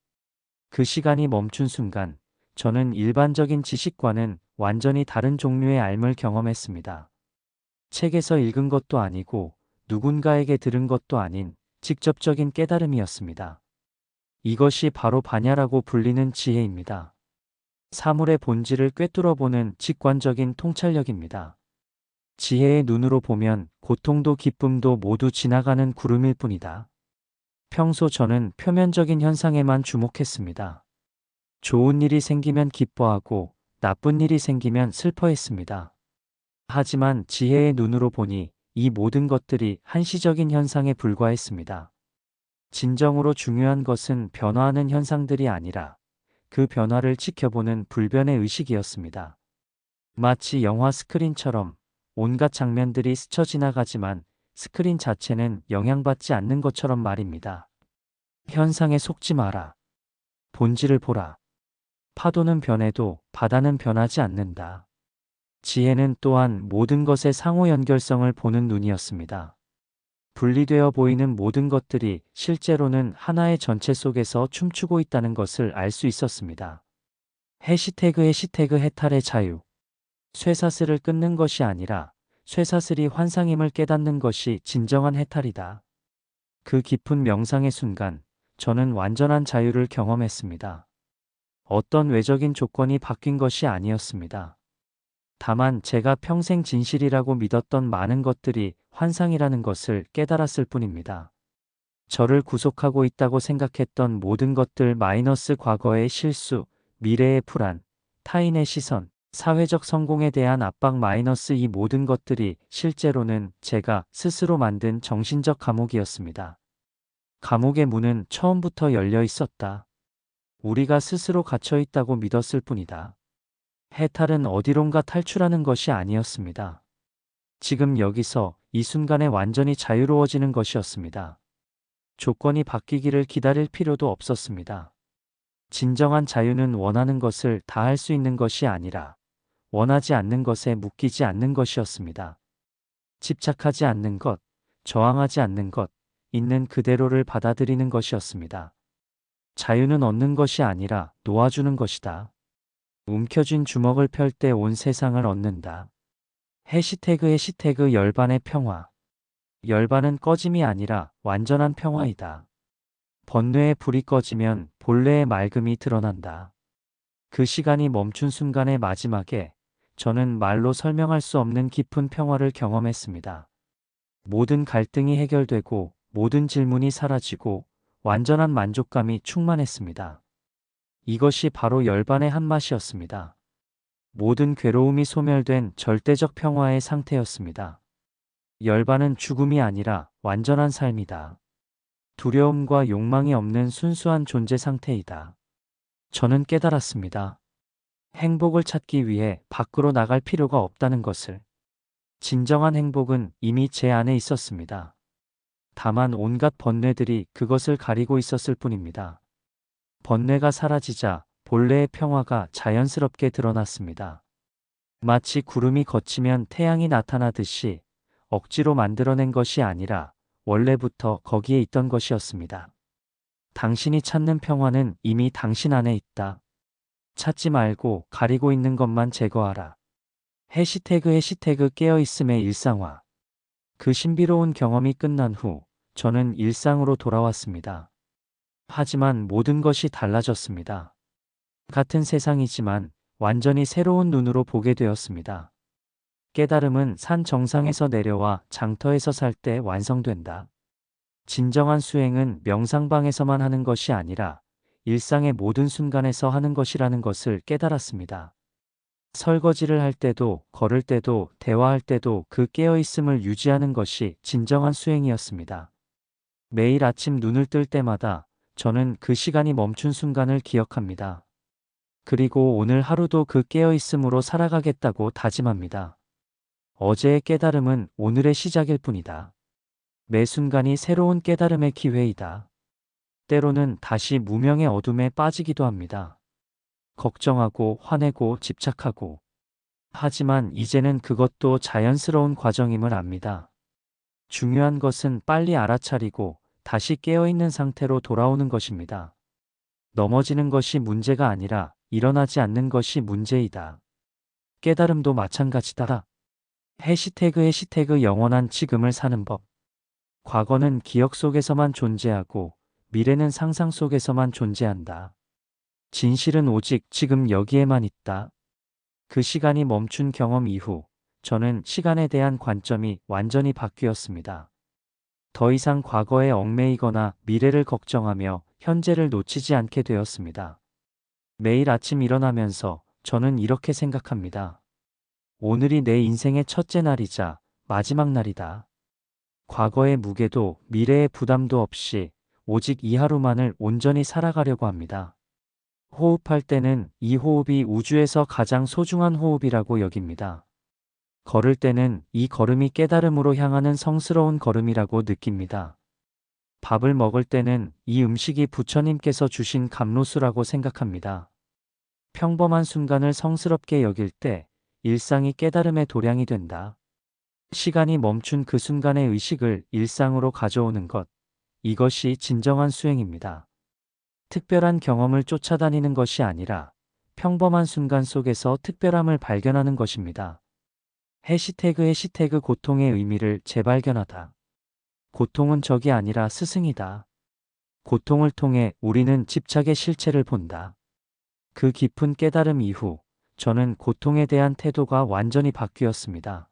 그 시간이 멈춘 순간 저는 일반적인 지식과는 완전히 다른 종류의 삶을 경험했습니다. 책에서 읽은 것도 아니고 누군가에게 들은 것도 아닌 직접적인 깨달음이었습니다. 이것이 바로 반야라고 불리는 지혜입니다. 사물의 본질을 꿰뚫어보는 직관적인 통찰력입니다. 지혜의 눈으로 보면 고통도 기쁨도 모두 지나가는 구름일 뿐이다. 평소 저는 표면적인 현상에만 주목했습니다. 좋은 일이 생기면 기뻐하고 나쁜 일이 생기면 슬퍼했습니다. 하지만 지혜의 눈으로 보니 이 모든 것들이 한시적인 현상에 불과했습니다. 진정으로 중요한 것은 변화하는 현상들이 아니라 그 변화를 지켜보는 불변의 의식이었습니다. 마치 영화 스크린처럼 온갖 장면들이 스쳐 지나가지만 스크린 자체는 영향받지 않는 것처럼 말입니다. 현상에 속지 마라. 본질을 보라. 파도는 변해도 바다는 변하지 않는다. 지혜는 또한 모든 것의 상호 연결성을 보는 눈이었습니다. 분리되어 보이는 모든 것들이 실제로는 하나의 전체 속에서 춤추고 있다는 것을 알 수 있었습니다. 해시태그 해탈의 자유. 쇠사슬을 끊는 것이 아니라 쇠사슬이 환상임을 깨닫는 것이 진정한 해탈이다. 그 깊은 명상의 순간 저는 완전한 자유를 경험했습니다. 어떤 외적인 조건이 바뀐 것이 아니었습니다. 다만 제가 평생 진실이라고 믿었던 많은 것들이 환상이라는 것을 깨달았을 뿐입니다. 저를 구속하고 있다고 생각했던 모든 것들 마이너스 과거의 실수, 미래의 불안, 타인의 시선, 사회적 성공에 대한 압박 마이너스 이 모든 것들이 실제로는 제가 스스로 만든 정신적 감옥이었습니다. 감옥의 문은 처음부터 열려 있었다. 우리가 스스로 갇혀 있다고 믿었을 뿐이다. 해탈은 어디론가 탈출하는 것이 아니었습니다. 지금 여기서 이 순간에 완전히 자유로워지는 것이었습니다. 조건이 바뀌기를 기다릴 필요도 없었습니다. 진정한 자유는 원하는 것을 다 할 수 있는 것이 아니라 원하지 않는 것에 묶이지 않는 것이었습니다. 집착하지 않는 것, 저항하지 않는 것, 있는 그대로를 받아들이는 것이었습니다. 자유는 얻는 것이 아니라 놓아주는 것이다. 움켜쥔 주먹을 펼 때 온 세상을 얻는다. 해시태그 열반의 평화. 열반은 꺼짐이 아니라 완전한 평화이다. 번뇌의 불이 꺼지면 본래의 맑음이 드러난다. 그 시간이 멈춘 순간의 마지막에 저는 말로 설명할 수 없는 깊은 평화를 경험했습니다. 모든 갈등이 해결되고 모든 질문이 사라지고 완전한 만족감이 충만했습니다. 이것이 바로 열반의 한맛이었습니다. 모든 괴로움이 소멸된 절대적 평화의 상태였습니다. 열반은 죽음이 아니라 완전한 삶이다. 두려움과 욕망이 없는 순수한 존재 상태이다. 저는 깨달았습니다. 행복을 찾기 위해 밖으로 나갈 필요가 없다는 것을. 진정한 행복은 이미 제 안에 있었습니다. 다만 온갖 번뇌들이 그것을 가리고 있었을 뿐입니다. 번뇌가 사라지자 본래의 평화가 자연스럽게 드러났습니다. 마치 구름이 걷히면 태양이 나타나듯이 억지로 만들어낸 것이 아니라 원래부터 거기에 있던 것이었습니다. 당신이 찾는 평화는 이미 당신 안에 있다. 찾지 말고 가리고 있는 것만 제거하라. 해시태그 깨어있음의 일상화. 그 신비로운 경험이 끝난 후 저는 일상으로 돌아왔습니다. 하지만 모든 것이 달라졌습니다. 같은 세상이지만 완전히 새로운 눈으로 보게 되었습니다. 깨달음은 산 정상에서 내려와 장터에서 살 때 완성된다. 진정한 수행은 명상방에서만 하는 것이 아니라 일상의 모든 순간에서 하는 것이라는 것을 깨달았습니다. 설거지를 할 때도, 걸을 때도, 대화할 때도 그 깨어있음을 유지하는 것이 진정한 수행이었습니다. 매일 아침 눈을 뜰 때마다 저는 그 시간이 멈춘 순간을 기억합니다. 그리고 오늘 하루도 그 깨어있음으로 살아가겠다고 다짐합니다. 어제의 깨달음은 오늘의 시작일 뿐이다. 매 순간이 새로운 깨달음의 기회이다. 때로는 다시 무명의 어둠에 빠지기도 합니다. 걱정하고 화내고 집착하고. 하지만 이제는 그것도 자연스러운 과정임을 압니다. 중요한 것은 빨리 알아차리고 다시 깨어있는 상태로 돌아오는 것입니다. 넘어지는 것이 문제가 아니라 일어나지 않는 것이 문제이다. 깨달음도 마찬가지다. 해시태그 영원한 지금을 사는 법. 과거는 기억 속에서만 존재하고 미래는 상상 속에서만 존재한다. 진실은 오직 지금 여기에만 있다. 그 시간이 멈춘 경험 이후 저는 시간에 대한 관점이 완전히 바뀌었습니다. 더 이상 과거에 얽매이거나 미래를 걱정하며 현재를 놓치지 않게 되었습니다. 매일 아침 일어나면서 저는 이렇게 생각합니다. 오늘이 내 인생의 첫째 날이자 마지막 날이다. 과거의 무게도 미래의 부담도 없이 오직 이 하루만을 온전히 살아가려고 합니다. 호흡할 때는 이 호흡이 우주에서 가장 소중한 호흡이라고 여깁니다. 걸을 때는 이 걸음이 깨달음으로 향하는 성스러운 걸음이라고 느낍니다. 밥을 먹을 때는 이 음식이 부처님께서 주신 감로수라고 생각합니다. 평범한 순간을 성스럽게 여길 때 일상이 깨달음의 도량이 된다. 시간이 멈춘 그 순간의 의식을 일상으로 가져오는 것, 이것이 진정한 수행입니다. 특별한 경험을 쫓아다니는 것이 아니라 평범한 순간 속에서 특별함을 발견하는 것입니다. 해시태그 고통의 의미를 재발견하다. 고통은 적이 아니라 스승이다. 고통을 통해 우리는 집착의 실체를 본다. 그 깊은 깨달음 이후 저는 고통에 대한 태도가 완전히 바뀌었습니다.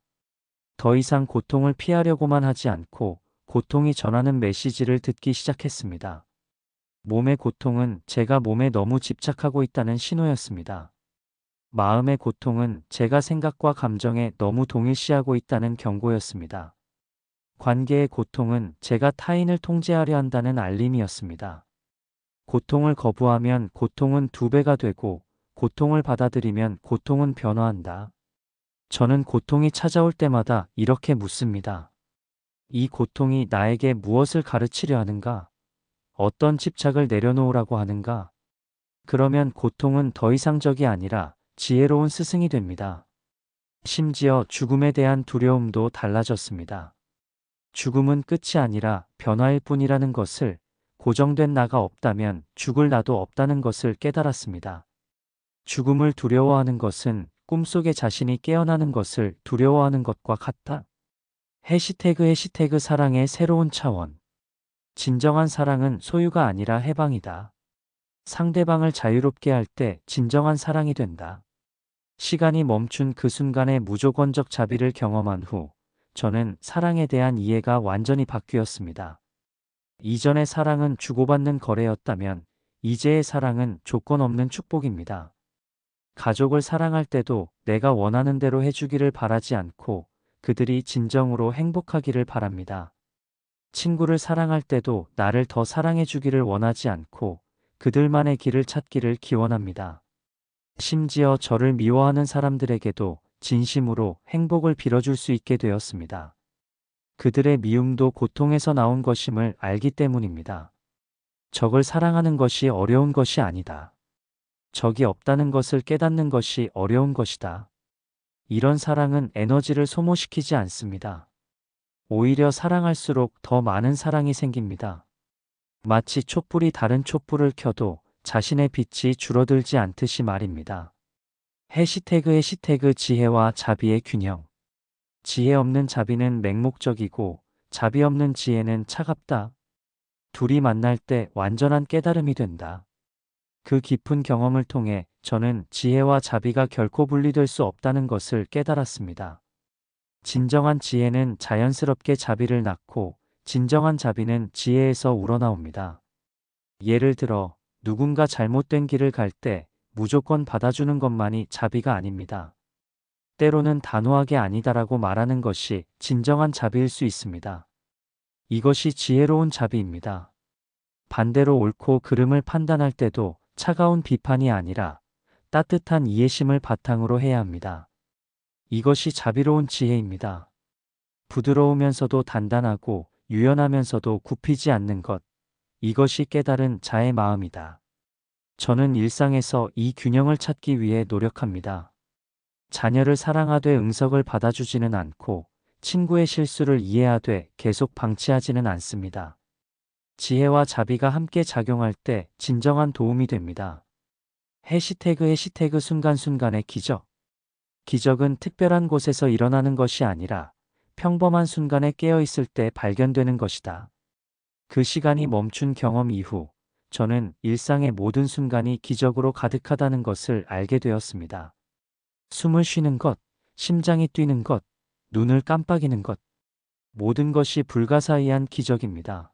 더 이상 고통을 피하려고만 하지 않고 고통이 전하는 메시지를 듣기 시작했습니다. 몸의 고통은 제가 몸에 너무 집착하고 있다는 신호였습니다. 마음의 고통은 제가 생각과 감정에 너무 동일시하고 있다는 경고였습니다. 관계의 고통은 제가 타인을 통제하려 한다는 알림이었습니다. 고통을 거부하면 고통은 2배가 되고 고통을 받아들이면 고통은 변화한다. 저는 고통이 찾아올 때마다 이렇게 묻습니다. 이 고통이 나에게 무엇을 가르치려 하는가? 어떤 집착을 내려놓으라고 하는가? 그러면 고통은 더 이상 적이 아니라 지혜로운 스승이 됩니다. 심지어 죽음에 대한 두려움도 달라졌습니다. 죽음은 끝이 아니라 변화일 뿐이라는 것을, 고정된 나가 없다면 죽을 나도 없다는 것을 깨달았습니다. 죽음을 두려워하는 것은 꿈속에 자신이 깨어나는 것을 두려워하는 것과 같다. 해시태그 사랑의 새로운 차원. 진정한 사랑은 소유가 아니라 해방이다. 상대방을 자유롭게 할 때 진정한 사랑이 된다. 시간이 멈춘 그 순간의 무조건적 자비를 경험한 후 저는 사랑에 대한 이해가 완전히 바뀌었습니다. 이전의 사랑은 주고받는 거래였다면 이제의 사랑은 조건 없는 축복입니다. 가족을 사랑할 때도 내가 원하는 대로 해주기를 바라지 않고 그들이 진정으로 행복하기를 바랍니다. 친구를 사랑할 때도 나를 더 사랑해 주기를 원하지 않고 그들만의 길을 찾기를 기원합니다. 심지어 저를 미워하는 사람들에게도 진심으로 행복을 빌어줄 수 있게 되었습니다. 그들의 미움도 고통에서 나온 것임을 알기 때문입니다. 적을 사랑하는 것이 어려운 것이 아니다. 적이 없다는 것을 깨닫는 것이 어려운 것이다. 이런 사랑은 에너지를 소모시키지 않습니다. 오히려 사랑할수록 더 많은 사랑이 생깁니다. 마치 촛불이 다른 촛불을 켜도 자신의 빛이 줄어들지 않듯이 말입니다. 해시태그 지혜와 자비의 균형. 지혜 없는 자비는 맹목적이고 자비 없는 지혜는 차갑다. 둘이 만날 때 완전한 깨달음이 된다. 그 깊은 경험을 통해 저는 지혜와 자비가 결코 분리될 수 없다는 것을 깨달았습니다. 진정한 지혜는 자연스럽게 자비를 낳고 진정한 자비는 지혜에서 우러나옵니다. 예를 들어 누군가 잘못된 길을 갈 때 무조건 받아주는 것만이 자비가 아닙니다. 때로는 단호하게 아니다라고 말하는 것이 진정한 자비일 수 있습니다. 이것이 지혜로운 자비입니다. 반대로 옳고 그름을 판단할 때도 차가운 비판이 아니라 따뜻한 이해심을 바탕으로 해야 합니다. 이것이 자비로운 지혜입니다. 부드러우면서도 단단하고 유연하면서도 굽히지 않는 것. 이것이 깨달은 자의 마음이다. 저는 일상에서 이 균형을 찾기 위해 노력합니다. 자녀를 사랑하되 응석을 받아주지는 않고 친구의 실수를 이해하되 계속 방치하지는 않습니다. 지혜와 자비가 함께 작용할 때 진정한 도움이 됩니다. 해시태그 순간순간의 기적. 기적은 특별한 곳에서 일어나는 것이 아니라 평범한 순간에 깨어있을 때 발견되는 것이다. 그 시간이 멈춘 경험 이후 저는 일상의 모든 순간이 기적으로 가득하다는 것을 알게 되었습니다. 숨을 쉬는 것, 심장이 뛰는 것, 눈을 깜빡이는 것. 모든 것이 불가사의한 기적입니다.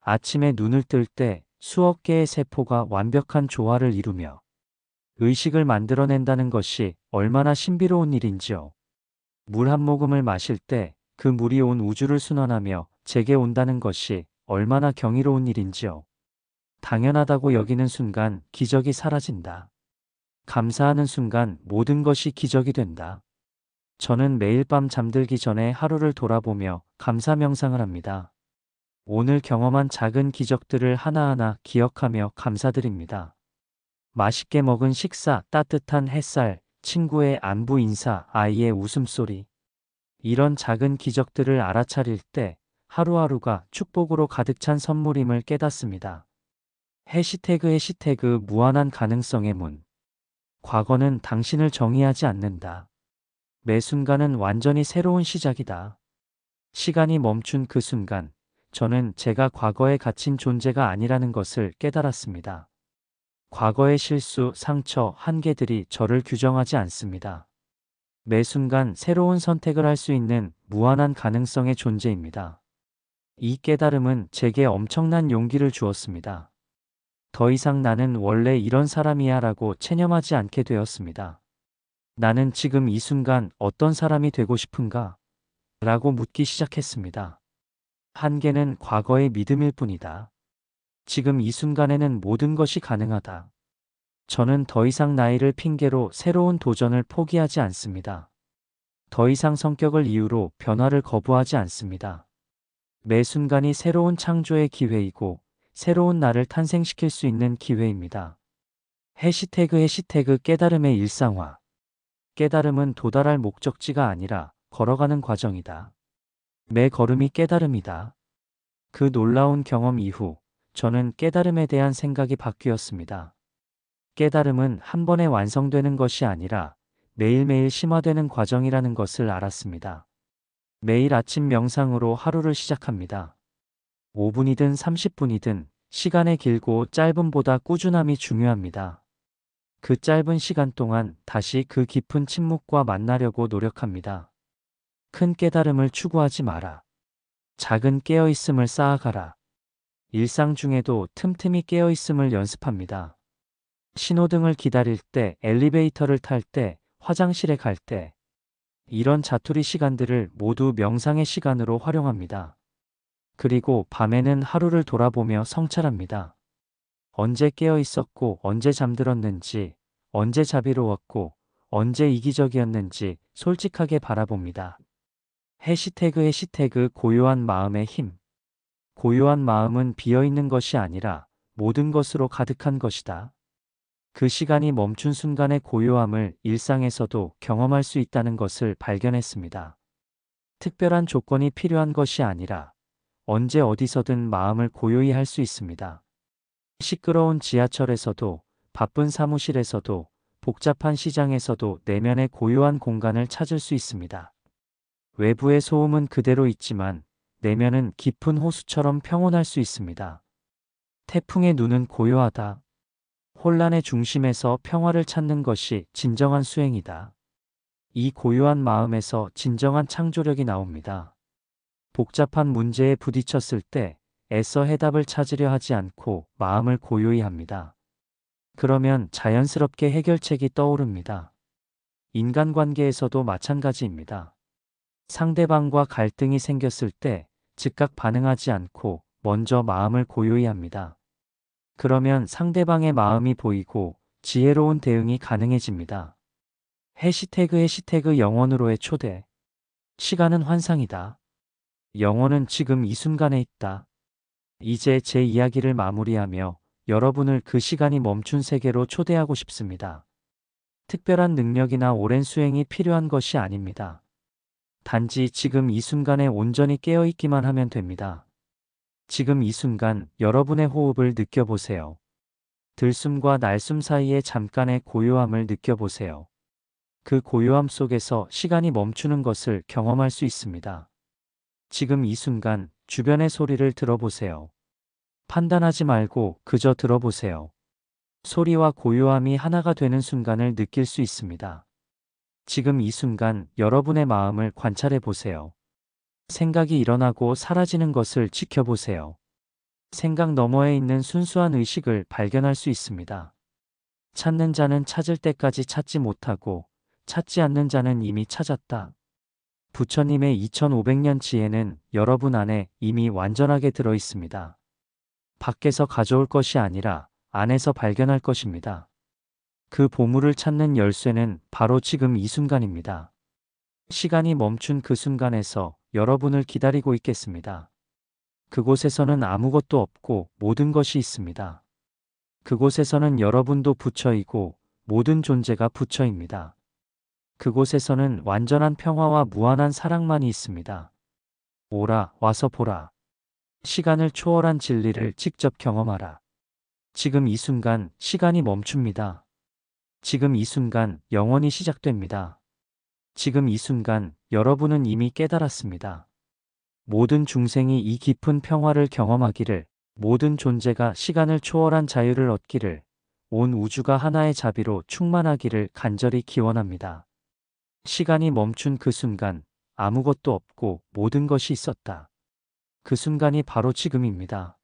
아침에 눈을 뜰 때 수억 개의 세포가 완벽한 조화를 이루며 의식을 만들어낸다는 것이 얼마나 신비로운 일인지요. 물 한 모금을 마실 때 그 물이 온 우주를 순환하며 제게 온다는 것이 얼마나 경이로운 일인지요. 당연하다고 여기는 순간 기적이 사라진다. 감사하는 순간 모든 것이 기적이 된다. 저는 매일 밤 잠들기 전에 하루를 돌아보며 감사 명상을 합니다. 오늘 경험한 작은 기적들을 하나하나 기억하며 감사드립니다. 맛있게 먹은 식사, 따뜻한 햇살, 친구의 안부 인사, 아이의 웃음소리. 이런 작은 기적들을 알아차릴 때 하루하루가 축복으로 가득 찬 선물임을 깨닫습니다. 해시태그 무한한 가능성의 문. 과거는 당신을 정의하지 않는다. 매 순간은 완전히 새로운 시작이다. 시간이 멈춘 그 순간, 저는 제가 과거에 갇힌 존재가 아니라는 것을 깨달았습니다. 과거의 실수, 상처, 한계들이 저를 규정하지 않습니다. 매 순간 새로운 선택을 할 수 있는 무한한 가능성의 존재입니다. 이 깨달음은 제게 엄청난 용기를 주었습니다. 더 이상 나는 원래 이런 사람이야 라고 체념하지 않게 되었습니다. 나는 지금 이 순간 어떤 사람이 되고 싶은가? 라고 묻기 시작했습니다. 한계는 과거의 믿음일 뿐이다. 지금 이 순간에는 모든 것이 가능하다. 저는 더 이상 나이를 핑계로 새로운 도전을 포기하지 않습니다. 더 이상 성격을 이유로 변화를 거부하지 않습니다. 매 순간이 새로운 창조의 기회이고 새로운 나를 탄생시킬 수 있는 기회입니다. 해시태그 깨달음의 일상화. 깨달음은 도달할 목적지가 아니라 걸어가는 과정이다. 매 걸음이 깨달음이다. 그 놀라운 경험 이후 저는 깨달음에 대한 생각이 바뀌었습니다. 깨달음은 한 번에 완성되는 것이 아니라 매일매일 심화되는 과정이라는 것을 알았습니다. 매일 아침 명상으로 하루를 시작합니다. 5분이든 30분이든 시간의 길고 짧음보다 꾸준함이 중요합니다. 그 짧은 시간 동안 다시 그 깊은 침묵과 만나려고 노력합니다. 큰 깨달음을 추구하지 마라. 작은 깨어있음을 쌓아가라. 일상 중에도 틈틈이 깨어있음을 연습합니다. 신호등을 기다릴 때, 엘리베이터를 탈 때, 화장실에 갈 때, 이런 자투리 시간들을 모두 명상의 시간으로 활용합니다. 그리고 밤에는 하루를 돌아보며 성찰합니다. 언제 깨어 있었고, 언제 잠들었는지, 언제 자비로웠고, 언제 이기적이었는지 솔직하게 바라봅니다. 해시태그 고요한 마음의 힘. 고요한 마음은 비어있는 것이 아니라 모든 것으로 가득한 것이다. 그 시간이 멈춘 순간의 고요함을 일상에서도 경험할 수 있다는 것을 발견했습니다. 특별한 조건이 필요한 것이 아니라 언제 어디서든 마음을 고요히 할 수 있습니다. 시끄러운 지하철에서도, 바쁜 사무실에서도, 복잡한 시장에서도 내면의 고요한 공간을 찾을 수 있습니다. 외부의 소음은 그대로 있지만 내면은 깊은 호수처럼 평온할 수 있습니다. 태풍의 눈은 고요하다. 혼란의 중심에서 평화를 찾는 것이 진정한 수행이다. 이 고요한 마음에서 진정한 창조력이 나옵니다. 복잡한 문제에 부딪혔을 때 애써 해답을 찾으려 하지 않고 마음을 고요히 합니다. 그러면 자연스럽게 해결책이 떠오릅니다. 인간관계에서도 마찬가지입니다. 상대방과 갈등이 생겼을 때 즉각 반응하지 않고 먼저 마음을 고요히 합니다. 그러면 상대방의 마음이 보이고 지혜로운 대응이 가능해집니다. 해시태그 영원으로의 초대. 시간은 환상이다. 영원은 지금 이 순간에 있다. 이제 제 이야기를 마무리하며 여러분을 그 시간이 멈춘 세계로 초대하고 싶습니다. 특별한 능력이나 오랜 수행이 필요한 것이 아닙니다. 단지 지금 이 순간에 온전히 깨어있기만 하면 됩니다. 지금 이 순간 여러분의 호흡을 느껴보세요. 들숨과 날숨 사이의 잠깐의 고요함을 느껴보세요. 그 고요함 속에서 시간이 멈추는 것을 경험할 수 있습니다. 지금 이 순간 주변의 소리를 들어보세요. 판단하지 말고 그저 들어보세요. 소리와 고요함이 하나가 되는 순간을 느낄 수 있습니다. 지금 이 순간 여러분의 마음을 관찰해 보세요. 생각이 일어나고 사라지는 것을 지켜보세요. 생각 너머에 있는 순수한 의식을 발견할 수 있습니다. 찾는 자는 찾을 때까지 찾지 못하고 찾지 않는 자는 이미 찾았다. 부처님의 2500년 지혜는 여러분 안에 이미 완전하게 들어 있습니다. 밖에서 가져올 것이 아니라 안에서 발견할 것입니다. 그 보물을 찾는 열쇠는 바로 지금 이 순간입니다. 시간이 멈춘 그 순간에서 여러분을 기다리고 있겠습니다. 그곳에서는 아무것도 없고 모든 것이 있습니다. 그곳에서는 여러분도 부처이고 모든 존재가 부처입니다. 그곳에서는 완전한 평화와 무한한 사랑만이 있습니다. 오라, 와서 보라. 시간을 초월한 진리를 직접 경험하라. 지금 이 순간 시간이 멈춥니다. 지금 이 순간 영원이 시작됩니다. 지금 이 순간 여러분은 이미 깨달았습니다. 모든 중생이 이 깊은 평화를 경험하기를, 모든 존재가 시간을 초월한 자유를 얻기를, 온 우주가 하나의 자비로 충만하기를 간절히 기원합니다. 시간이 멈춘 그 순간 아무것도 없고 모든 것이 있었다. 그 순간이 바로 지금입니다.